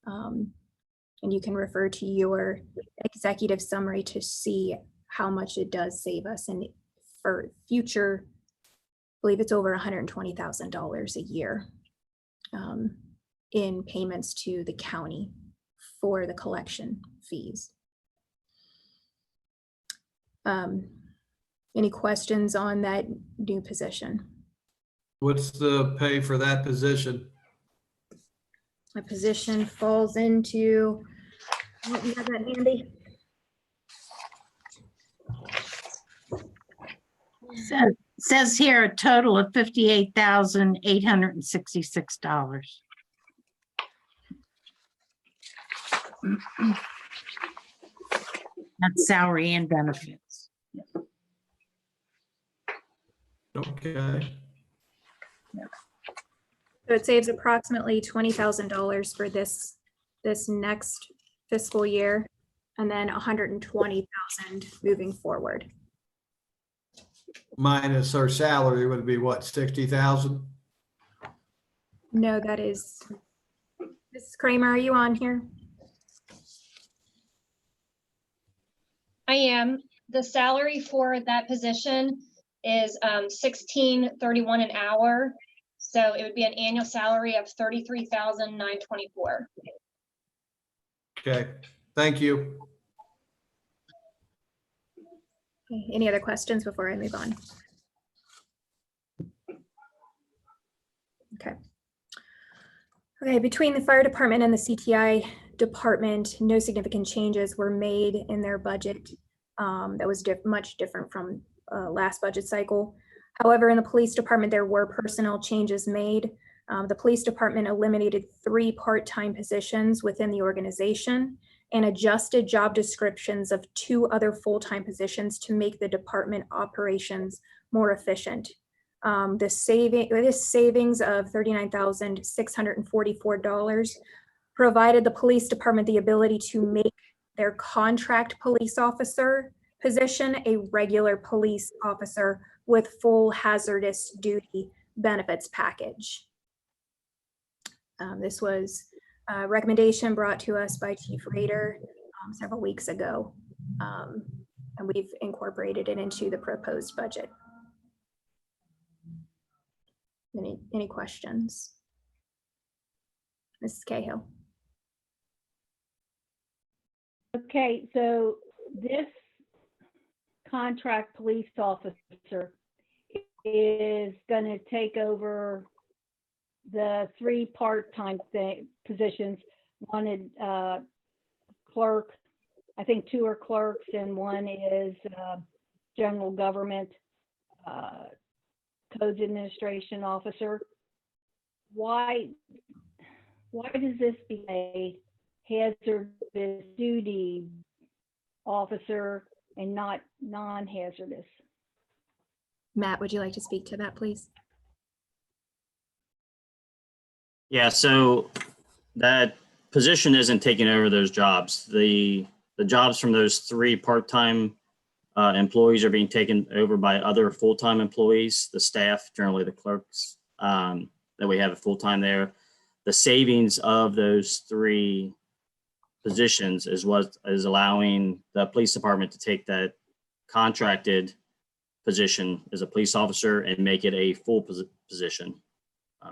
And you can refer to your executive summary to see how much it does save us. And for future, I believe it's over $120,000 a year in payments to the county for the collection fees. Any questions on that new position? What's the pay for that position? My position falls into, you have that handy? Says here a total of $58,866. That's salary and benefits. Okay. So it saves approximately $20,000 for this next fiscal year, and then $120,000 moving forward. Minus her salary would be what, 60,000? No, that is, Mrs. Kramer, are you on here? I am. The salary for that position is $16.31 an hour. So it would be an annual salary of $33,924. Okay, thank you. Okay, any other questions before I move on? Okay. Okay, between the fire department and the CTI department, no significant changes were made in their budget. That was much different from last budget cycle. However, in the police department, there were personnel changes made. The police department eliminated 3 part-time positions within the organization and adjusted job descriptions of 2 other full-time positions to make the department operations more efficient. This savings of $39,644 provided the police department the ability to make their contract police officer position a regular police officer with full hazardous duty benefits package. This was a recommendation brought to us by Chief Rader several weeks ago, and we've incorporated it into the proposed budget. Any questions? Mrs. Cahill. Okay, so this contract police officer is gonna take over the 3 part-time positions. One is clerk, I think 2 are clerks and 1 is general government codes administration officer. Why does this be a hazardous duty officer and not non-hazardous? Matt, would you like to speak to that, please? Yeah, so that position isn't taking over those jobs. The jobs from those 3 part-time employees are being taken over by other full-time employees, the staff, generally the clerks that we have full-time there. The savings of those 3 positions is what is allowing the police department to take that contracted position as a police officer and make it a full position.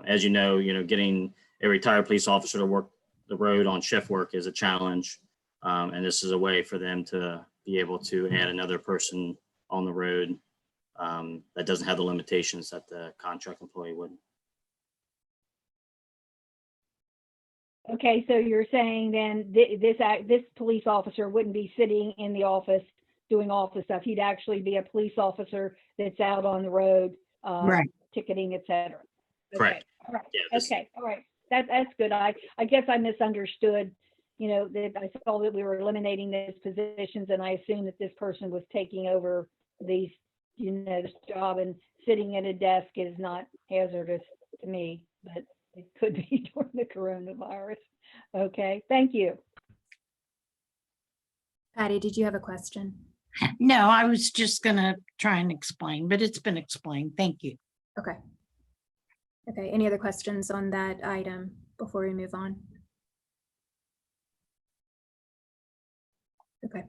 As you know, getting a retired police officer to work the road on shift work is a challenge. And this is a way for them to be able to add another person on the road that doesn't have the limitations that the contract employee would. Okay, so you're saying then this police officer wouldn't be sitting in the office doing office stuff. He'd actually be a police officer that's out on the road, Right. ticketing, et cetera. Correct. All right. Yeah, Okay. All right. That's good. I guess I misunderstood, that I saw that we were eliminating those positions and I assumed that this person was taking over these, this job, and sitting at a desk is not hazardous to me, but it could be during the coronavirus. Okay. Thank you. Patty, did you have a question? No, I was just gonna try and explain, but it's been explained. Thank you. Okay. Okay, any other questions on that item before we move on? Okay.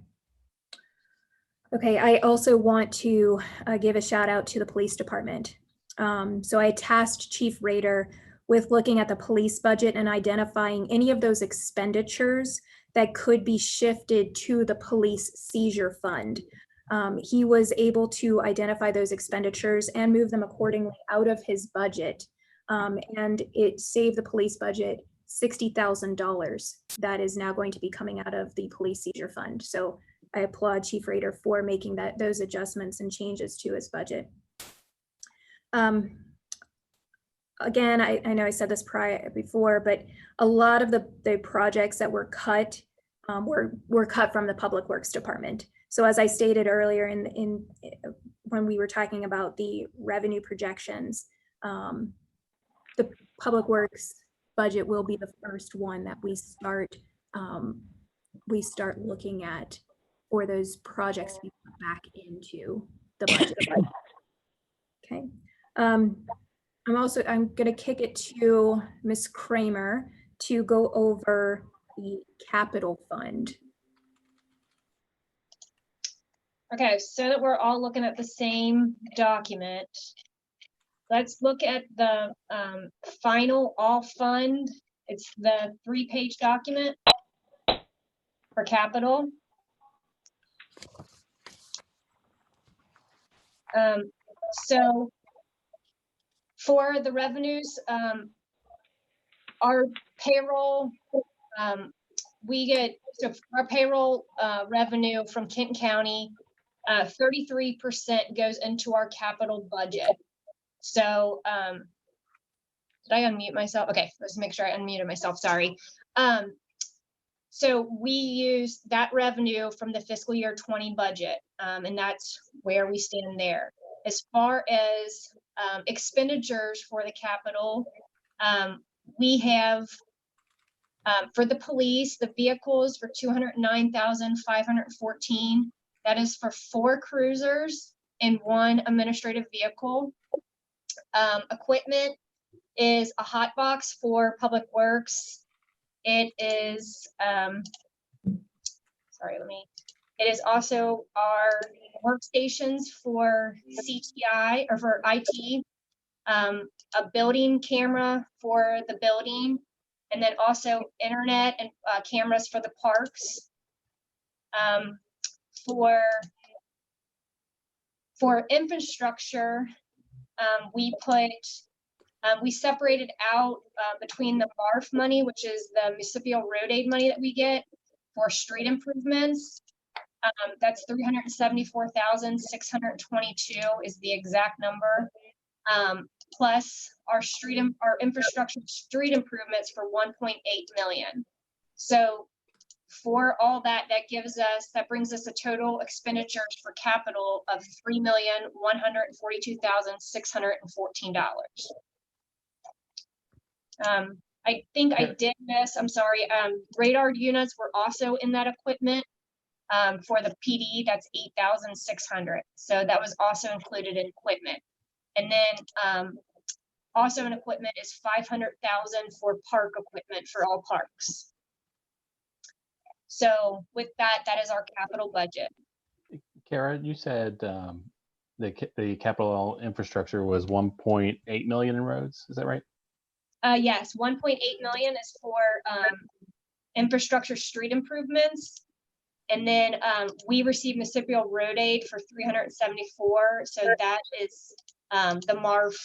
Okay, I also want to give a shout out to the police department. So I tasked Chief Rader with looking at the police budget and identifying any of those expenditures that could be shifted to the police seizure fund. He was able to identify those expenditures and move them accordingly out of his budget. And it saved the police budget $60,000 that is now going to be coming out of the police seizure fund. So I applaud Chief Rader for making those adjustments and changes to his budget. Again, I know I said this before, but a lot of the projects that were cut were cut from the Public Works Department. So as I stated earlier when we were talking about the revenue projections, the Public Works budget will be the first one that we start looking at for those projects to be put back into the budget. Okay. I'm going to kick it to Ms. Kramer to go over the capital fund. Okay, so that we're all looking at the same document, let's look at the final all fund. It's the 3-page document for capital. So for the revenues, our payroll, we get, so our payroll revenue from Kenton County, 33% goes into our capital budget. So did I unmute myself? Okay, let's make sure I unmuted myself, sorry. So we use that revenue from the fiscal year 20 budget, and that's where we stand there. As far as expenditures for the capital, we have for the police, the vehicles for $209,514. That is for 4 cruisers and 1 administrative vehicle. Equipment is a hot box for Public Works. It is, it is also our workstations for CTI or for IT, a building camera for the building, and then also internet and cameras for the parks. For infrastructure, we separated out between the MARF money, which is the municipal road aid money that we get for street improvements. That's 374,622 is the exact number. Plus our infrastructure street improvements for 1.8 million. So for all that, that brings us a total expenditures for capital of $3,142,614. I think I did miss, I'm sorry, radar units were also in that equipment. For the PD, that's 8,600. So that was also included in equipment. And then also in equipment is 500,000 for park equipment for all parks. So with that, that is our capital budget. Kara, you said the capital infrastructure was 1.8 million in roads. Is that right? Yes, 1.8 million is for infrastructure street improvements. And then we received municipal road aid for 374. So that is the MARF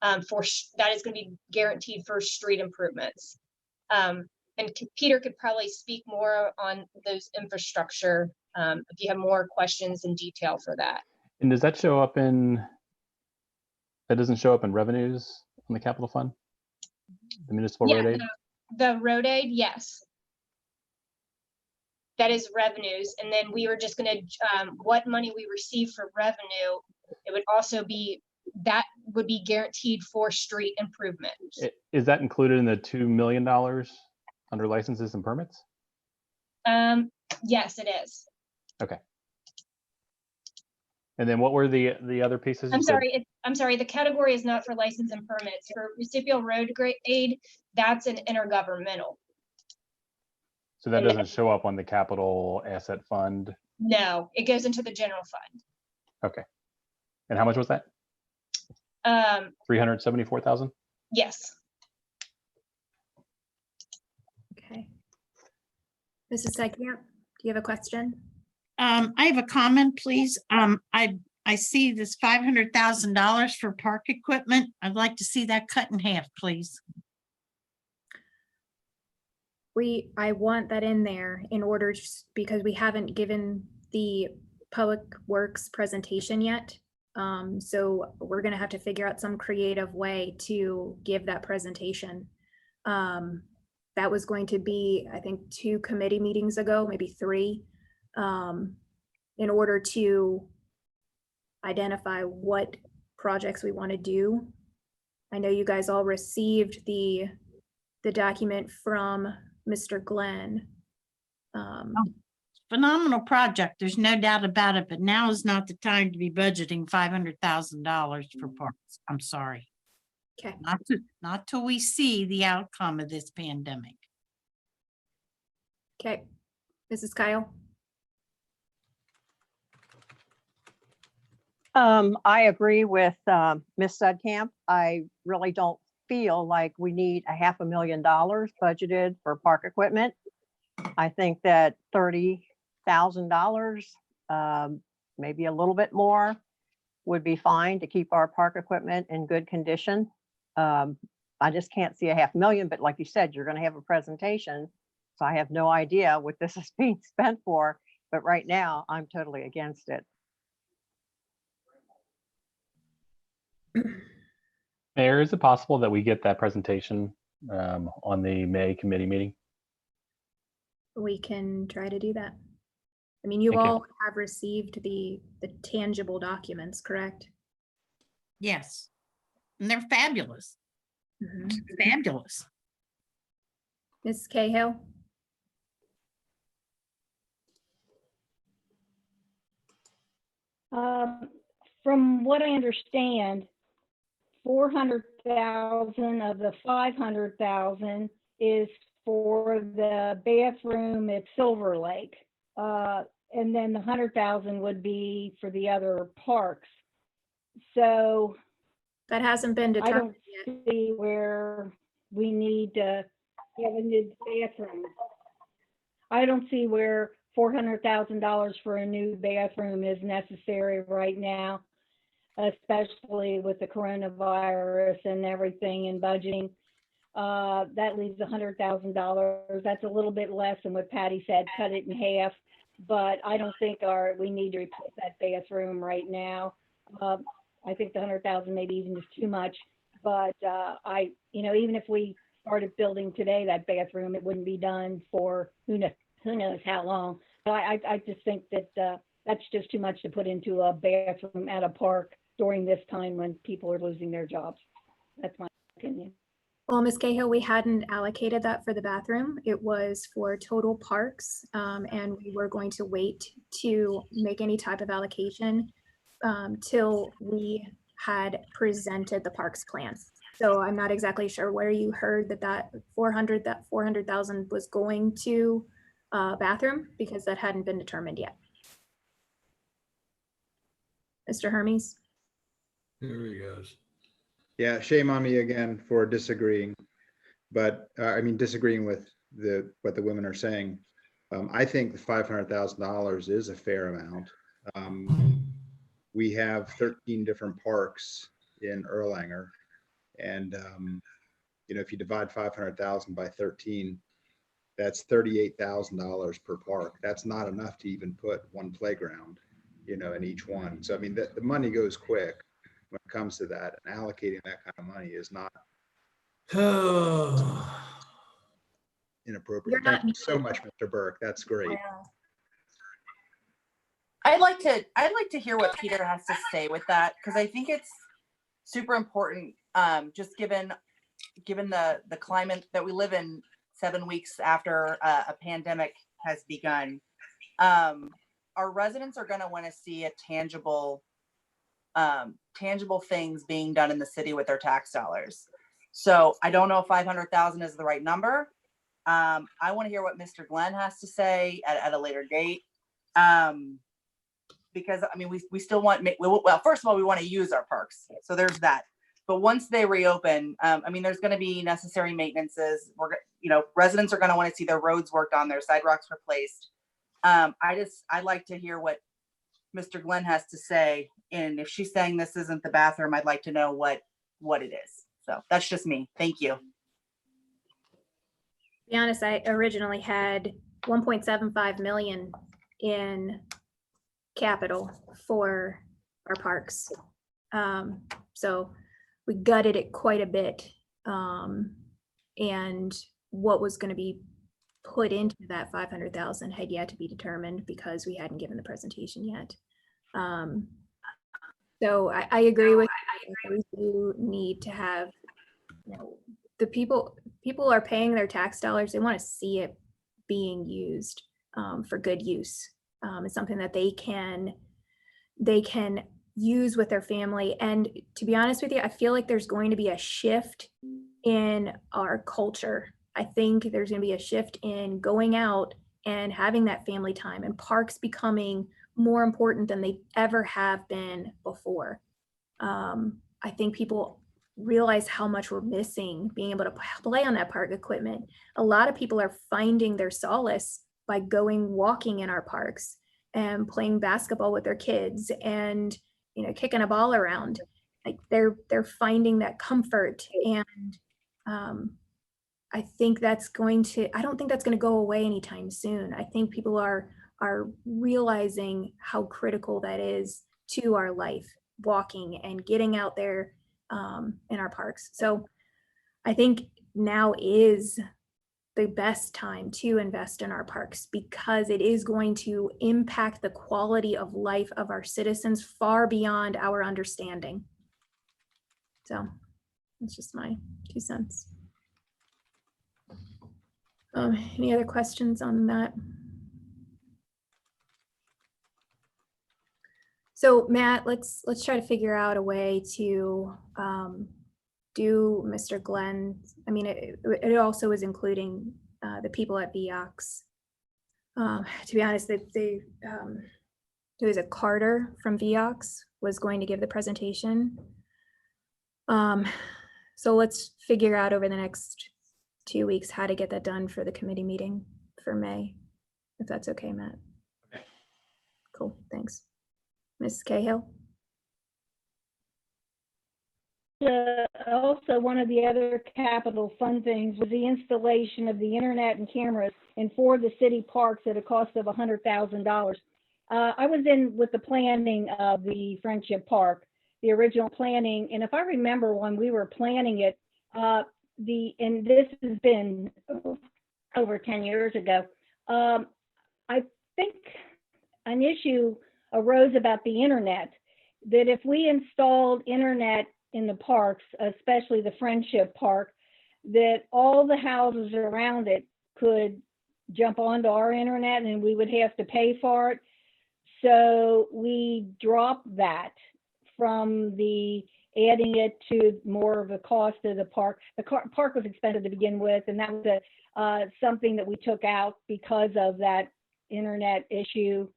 that is going to be guaranteed for street improvements. And Peter could probably speak more on those infrastructure if you have more questions in detail for that. And does that show up that doesn't show up in revenues on the capital fund? The municipal road aid? The road aid, yes. That is revenues. And then we were just going to, what money we receive for revenue, it would also be, that would be guaranteed for street improvement. Is that included in the $2 million under licenses and permits? Yes, it is. Okay. And then what were the other pieces? I'm sorry, the category is not for license and permits. For municipal road aid, that's an intergovernmental. So that doesn't show up on the capital asset fund? No, it goes into the general fund. Okay. And how much was that? 374,000? Yes. Okay. Mrs. Sycamp, do you have a question? I have a comment, please. I see this $500,000 for park equipment. I'd like to see that cut in half, please. I want that in there in order, because we haven't given the Public Works presentation yet. So we're gonna have to figure out some creative way to give that presentation. That was going to be, I think, 2 committee meetings ago, maybe 3, in order to identify what projects we want to do. I know you guys all received the document from Mr. Glenn. Phenomenal project. There's no doubt about it, but now is not the time to be budgeting $500,000 for parks. I'm sorry. Okay. Not till we see the outcome of this pandemic. Okay. Mrs. Kyle? I agree with Ms. Sudkamp. I really don't feel like we need $500,000 budgeted for park equipment. I think that $30,000, maybe a little bit more, would be fine to keep our park equipment in good condition. I just can't see $500,000, but like you said, you're going to have a presentation. So I have no idea what this is being spent for, but right now I'm totally against it. Mayor, is it possible that we get that presentation on the May committee meeting? We can try to do that. I mean, you Thank you. all have received the tangible documents, correct? Yes. And they're fabulous. Mhm. Fabulous. Ms. Cahill? From what I understand, 400,000 of the 500,000 is for the bathroom at Silver Lake. And then the 100,000 would be for the other parks. So that hasn't been I determined don't yet. see where we need to have a new bathroom. I don't see where $400,000 for a new bathroom is necessary right now, especially with the coronavirus and everything and budgeting. That leaves $100,000. That's a little bit less than what Patty said, cut it in half. But I don't think we need to replace that bathroom right now. I think the 100,000 maybe even just too much. But even if we started building today, that bathroom, it wouldn't be done for who knows how long. But I just think that that's just too much to put into a bathroom at a park during this time when people are losing their jobs. That's my opinion. Well, Ms. Cahill, we hadn't allocated that for the bathroom. It was for total parks, and we were going to wait to make any type of allocation till we had presented the parks plan. So I'm not exactly sure where you heard that 400,000 was going to bathroom, because that hadn't been determined yet. Mr. Hermes? Here he goes. Yeah, shame on me again for disagreeing, but disagreeing with what the women are saying. I think the $500,000 is a fair amount. We have 13 different parks in Erlanger, and if you divide 500,000 by 13, that's $38,000 per park. That's not enough to even put one playground, in each one. So the money goes quick when it comes to that, and allocating that kind of money is not inappropriate. Thank you so much, Mr. Burke. That's great. I'd like to hear what Peter has to say with that, because I think it's super important, just given the climate that we live in 7 weeks after a pandemic has begun. Our residents are going to want to see a tangible things being done in the city with their tax dollars. So I don't know if 500,000 is the right number. I want to hear what Mr. Glenn has to say at a later date. Because we still want, well, first of all, we want to use our parks. So there's that. But once they reopen, there's going to be necessary maintenances. Residents are going to want to see their roads worked on, their sidewalks replaced. I'd like to hear what Mr. Glenn has to say. And if she's saying this isn't the bathroom, I'd like to know what it is. So that's just me. Thank you. To be honest, I originally had 1.75 million in capital for our parks. So we gutted it quite a bit. And what was going to be put into that 500,000 had yet to be determined, because we hadn't given the presentation yet. So I agree with you. We do need to have, the people are paying their tax dollars. They want to see it being used for good use. It's something that they can use with their family. And to be honest with you, I feel like there's going to be a shift in our culture. I think there's going to be a shift in going out and having that family time, and parks becoming more important than they ever have been before. I think people realize how much we're missing being able to play on that park equipment. A lot of people are finding their solace by going walking in our parks and playing basketball with their kids and kicking a ball around. Like they're finding that comfort, and I think I don't think that's going to go away anytime soon. I think people are realizing how critical that is to our life, walking and getting out there in our parks. So I think now is the best time to invest in our parks, because it is going to impact the quality of life of our citizens far beyond our understanding. So that's just my 2 cents. Any other questions on that? So Matt, let's try to figure out a way to do Mr. Glenn. It also is including the people at VOX. To be honest, there was a Carter from VOX was going to give the presentation. So let's figure out over the next 2 weeks how to get that done for the committee meeting for May, if that's okay, Matt. Cool, thanks. Ms. Cahill? Also, one of the other capital fund things was the installation of the internet and cameras in 4 of the city parks at a cost of $100,000. I was in with the planning of the Friendship Park, the original planning, and if I remember when we were planning it, and this has been over 10 years ago, I think an issue arose about the internet, that if we installed internet in the parks, especially the Friendship Park, that all the houses around it could jump onto our internet and we would have to pay for it. So we dropped that from the adding it to more of a cost of the park. The park was expensive to begin with, and that was something that we took out because of that internet issue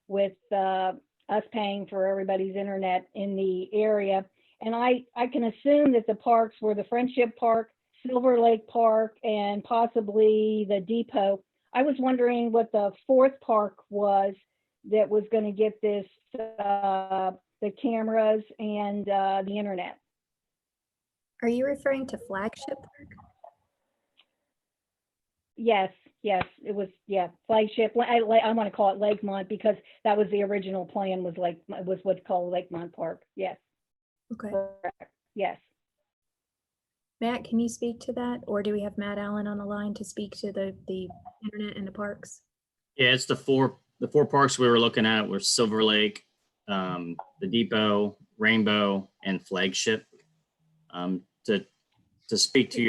with us paying for everybody's internet in the area. And I can assume that the parks were the Friendship Park, Silver Lake Park, and possibly the Depot. I was wondering what the 4th park was that was going to get this, the cameras and the internet. Are you referring to Flagship Park? Yes, it was, Flagship. I want to call it Lakemont because that was the original plan, was what's called Lakemont Park. Yes. Okay. Correct. Yes. Matt, can you speak to that? Or do we have Matt Allen on the line to speak to the internet and the parks? Yeah, it's the four parks we were looking at were Silver Lake, the Depot, Rainbow, and Flagship. To speak to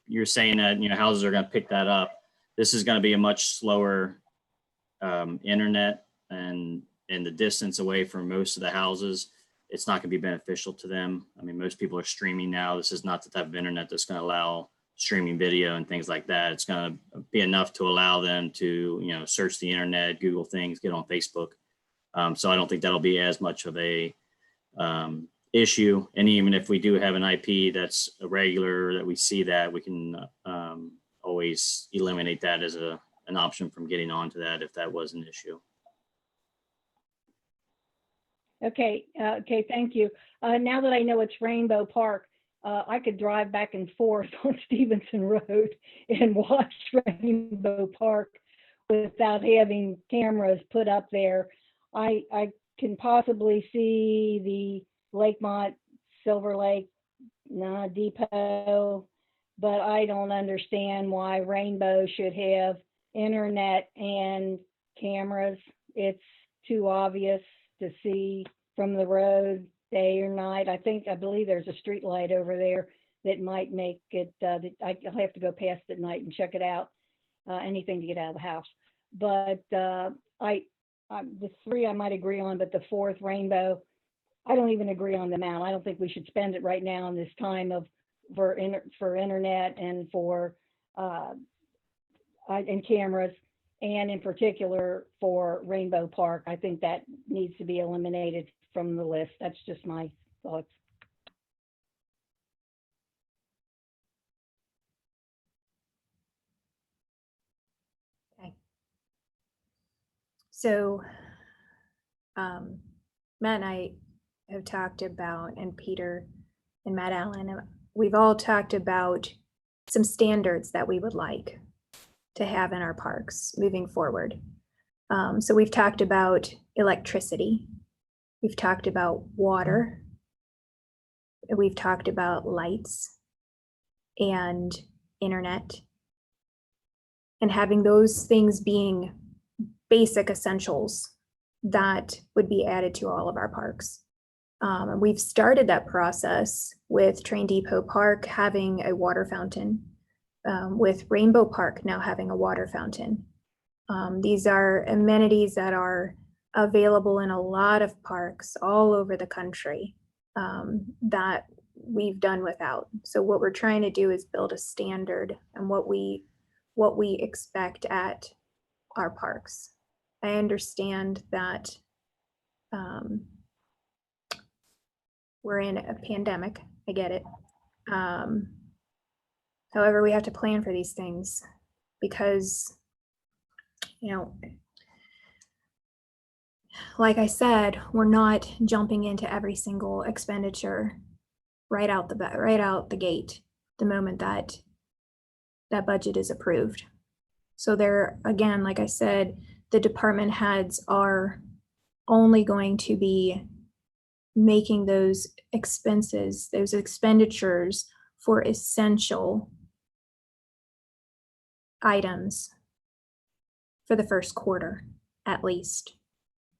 you're saying that, houses are going to pick that up. This is going to be a much slower internet, and the distance away from most of the houses, it's not going to be beneficial to them. I mean, most people are streaming now. This is not the type of internet that's going to allow streaming video and things like that. It's going to be enough to allow them to, search the internet, Google things, get on Facebook. So I don't think that'll be as much of a issue. And even if we do have an IP that's a regular, that we see that, we can always eliminate that as an option from getting onto that if that was an issue. Okay, thank you. Now that I know it's Rainbow Park, I could drive back and forth on Stevenson Road and watch Rainbow Park without having cameras put up there. I can possibly see the Lakemont, Silver Lake, Depot, but I don't understand why Rainbow should have internet and cameras. It's too obvious to see from the road day or night. I believe there's a street light over there that might make it, I'll have to go past at night and check it out, anything to get out of the house. But the 3 I might agree on, but the 4th, Rainbow, I don't even agree on the amount. I don't think we should spend it right now in this time for internet and for and cameras, and in particular for Rainbow Park. I think that needs to be eliminated from the list. That's just my thoughts. Okay. So Matt and I have talked about, and Peter and Matt Allen, we've all talked about some standards that we would like to have in our parks moving forward. So we've talked about electricity. We've talked about water. We've talked about lights and internet, and having those things being basic essentials that would be added to all of our parks. We've started that process with Train Depot Park having a water fountain, with Rainbow Park now having a water fountain. These are amenities that are available in a lot of parks all over the country that we've done without. So what we're trying to do is build a standard and what we expect at our parks. I understand that we're in a pandemic. I get it. However, we have to plan for these things because, like I said, we're not jumping into every single expenditure right out the gate, the moment that that budget is approved. So there, again, like I said, the department heads are only going to be making those expenses, those expenditures for essential items for the first quarter, at least,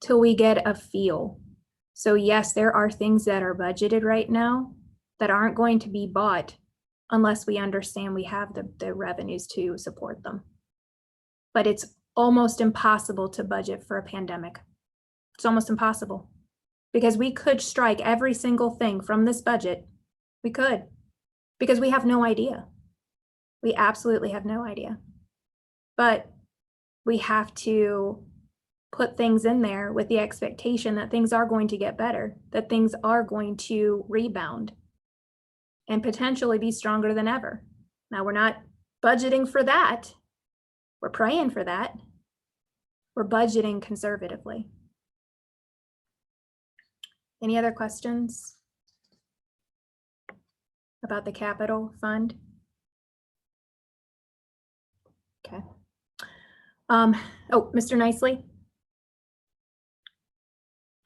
till we get a feel. So yes, there are things that are budgeted right now that aren't going to be bought unless we understand we have the revenues to support them. But it's almost impossible to budget for a pandemic. It's almost impossible, because we could strike every single thing from this budget. We could, because we have no idea. We absolutely have no idea. But we have to put things in there with the expectation that things are going to get better, that things are going to rebound and potentially be stronger than ever. Now, we're not budgeting for that. We're praying for that. We're budgeting conservatively. Any other questions about the capital fund? Okay. Oh, Mr. Nicely?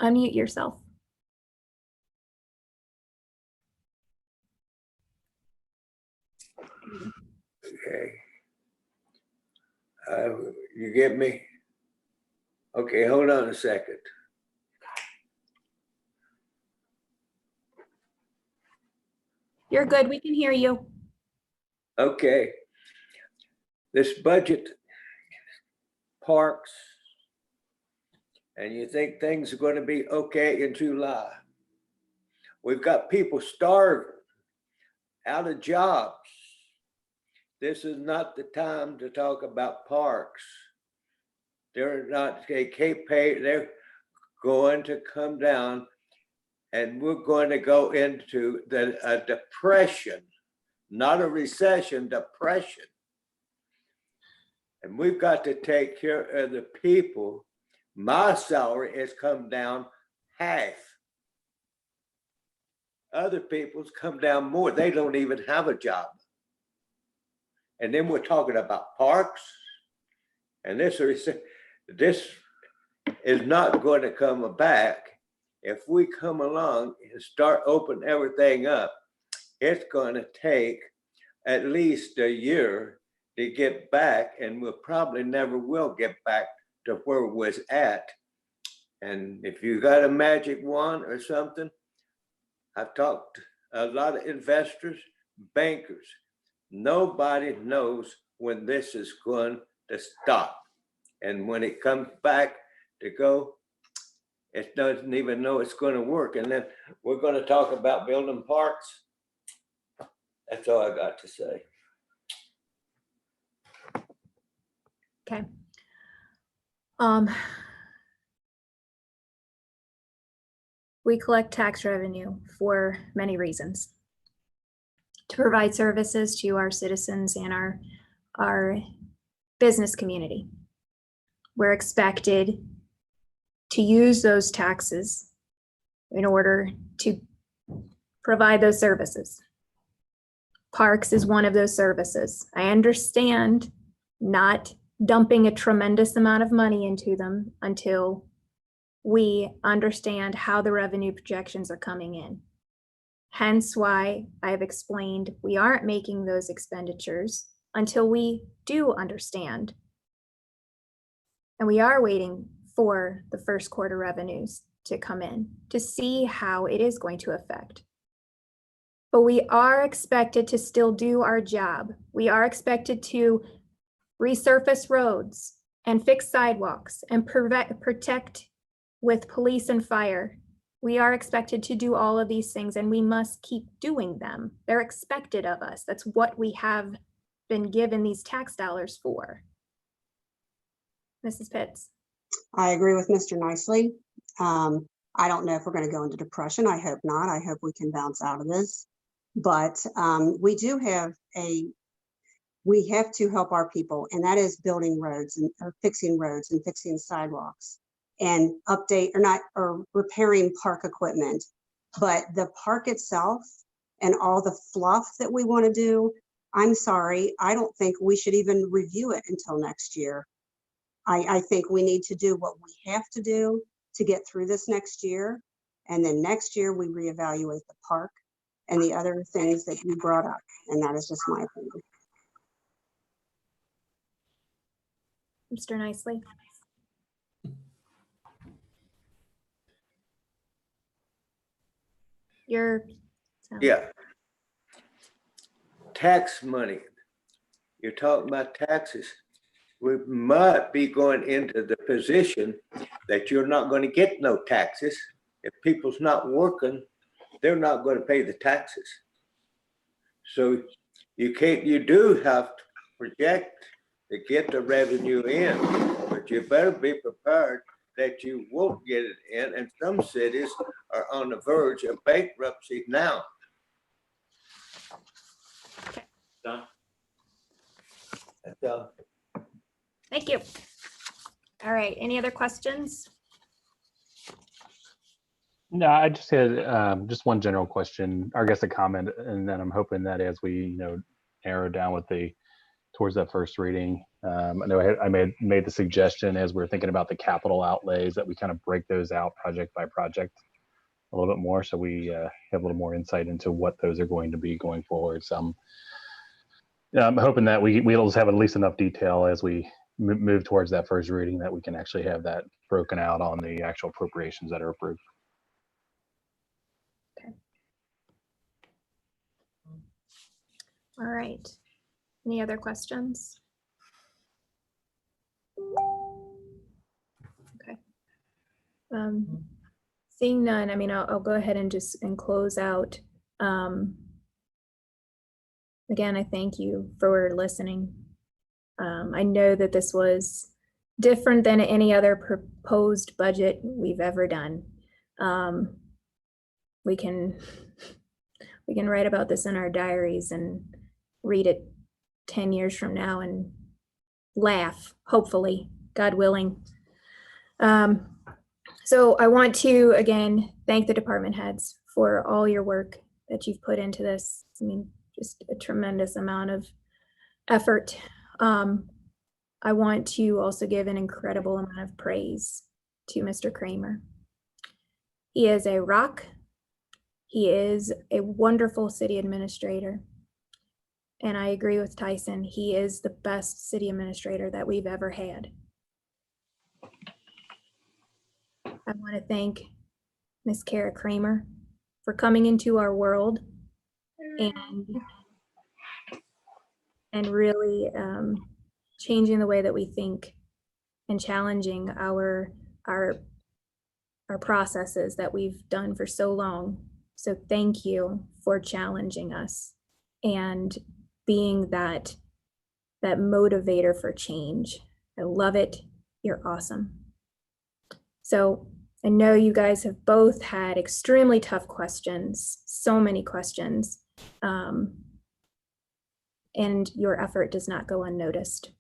Unmute yourself. Okay. You get me? Okay, hold on a second. You're good. We can hear you. Okay. This budget, parks, and you think things are going to be okay in July. We've got people starving, out of jobs. This is not the time to talk about parks. They can't pay, they're going to come down, and we're going to go into a depression, not a recession, depression. And we've got to take care of the people. My salary has come down half. Other people's come down more. They don't even have a job. And then we're talking about parks. And this is not going to come back. If we come along and start opening everything up, it's going to take at least a year to get back, and we'll probably never will get back to where it was at. And if you got a magic wand or something, I've talked to a lot of investors, bankers. Nobody knows when this is going to stop. And when it comes back to go, it doesn't even know it's going to work. And then we're going to talk about building parks. That's all I got to say. Okay. We collect tax revenue for many reasons. To provide services to our citizens and our business community. We're expected to use those taxes in order to provide those services. Parks is one of those services. I understand not dumping a tremendous amount of money into them until we understand how the revenue projections are coming in. Hence why I've explained we aren't making those expenditures until we do understand. And we are waiting for the first quarter revenues to come in to see how it is going to affect. But we are expected to still do our job. We are expected to resurface roads and fix sidewalks and protect with police and fire. We are expected to do all of these things, and we must keep doing them. They're expected of us. That's what we have been given these tax dollars for. Mrs. Pitts. I agree with Mr. Nicely. I don't know if we're going to go into depression. I hope not. I hope we can bounce out of this. But we have to help our people, and that is building roads or fixing roads and fixing sidewalks. and update or not, or repairing park equipment. But the park itself and all the fluff that we want to do, I'm sorry, I don't think we should even review it until next year. I think we need to do what we have to do to get through this next year. And then next year we reevaluate the park and the other things that you brought up. And that is just my opinion. Mr. Nicely. Yeah. Tax money. You're talking about taxes. We might be going into the position that you're not going to get no taxes. If people's not working, they're not going to pay the taxes. So you do have to project to get the revenue in, but you better be prepared that you won't get it in. And some cities are on the verge of bankruptcy now. Done. That's all. Thank you. All right, any other questions? No, I just had just one general question, or I guess a comment, and then I'm hoping that as we narrow down with towards that first reading, I know I made the suggestion as we're thinking about the capital outlays that we kind of break those out project by project a little bit more, so we have a little more insight into what those are going to be going forward. So I'm hoping that we'll just have at least enough detail as we move towards that first reading that we can actually have that broken out on the actual appropriations that are approved. All right. Any other questions? Okay. Seeing none, I mean, I'll go ahead and close out. Again, I thank you for listening. I know that this was different than any other proposed budget we've ever done. We can write about this in our diaries and read it 10 years from now and laugh, hopefully, God willing. So I want to, again, thank the department heads for all your work that you've put into this. I mean, just a tremendous amount of effort. I want to also give an incredible amount of praise to Mr. Kramer. He is a rock. He is a wonderful city administrator. And I agree with Tyson. He is the best city administrator that we've ever had. I want to thank Ms. Kara Kramer for coming into our world and really changing the way that we think and challenging our processes that we've done for so long. So thank you for challenging us and being that motivator for change. I love it. You're awesome. So I know you guys have both had extremely tough questions, so many questions, and your effort does not go unnoticed.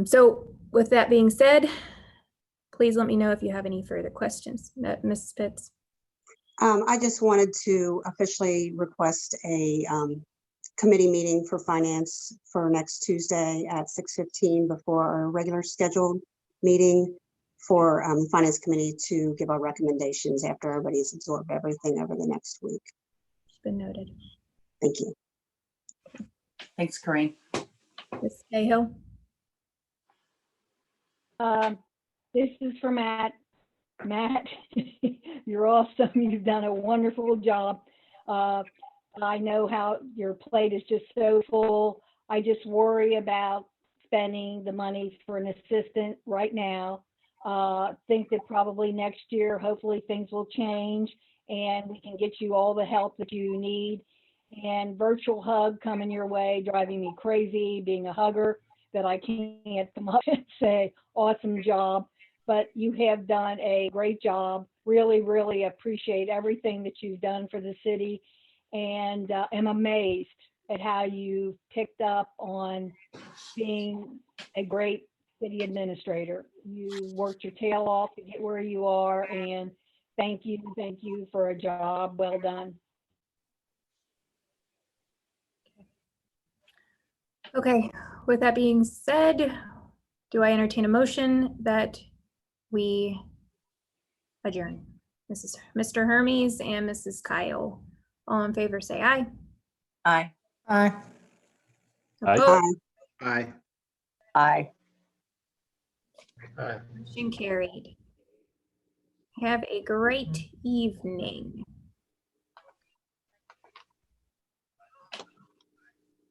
So with that being said, please let me know if you have any further questions. Mrs. Pitts. I just wanted to officially request a committee meeting for finance for next Tuesday at 6:15 before our regular scheduled meeting for finance committee to give our recommendations after everybody's absorbed everything over the next week. It's been noted. Thank you. Thanks, Corinne. Ms. Cahill. This is for Matt. Matt, you're awesome. You've done a wonderful job. I know how your plate is just so full. I just worry about spending the money for an assistant right now. Think that probably next year, hopefully things will change and we can get you all the help that you need. And virtual hug coming your way, driving me crazy, being a hugger that I can't come up and say, awesome job. But you have done a great job. Really, really appreciate everything that you've done for the city, and am amazed at how you picked up on being a great city administrator. You worked your tail off to get where you are, and thank you for a job well done. Okay, with that being said, do I entertain a motion that we adjourn? Mr. Hermes and Mrs. Kyle. All in favor, say aye. Aye. Aye. Aye. Opposed? Aye. Aye. Motion carried. Have a great evening.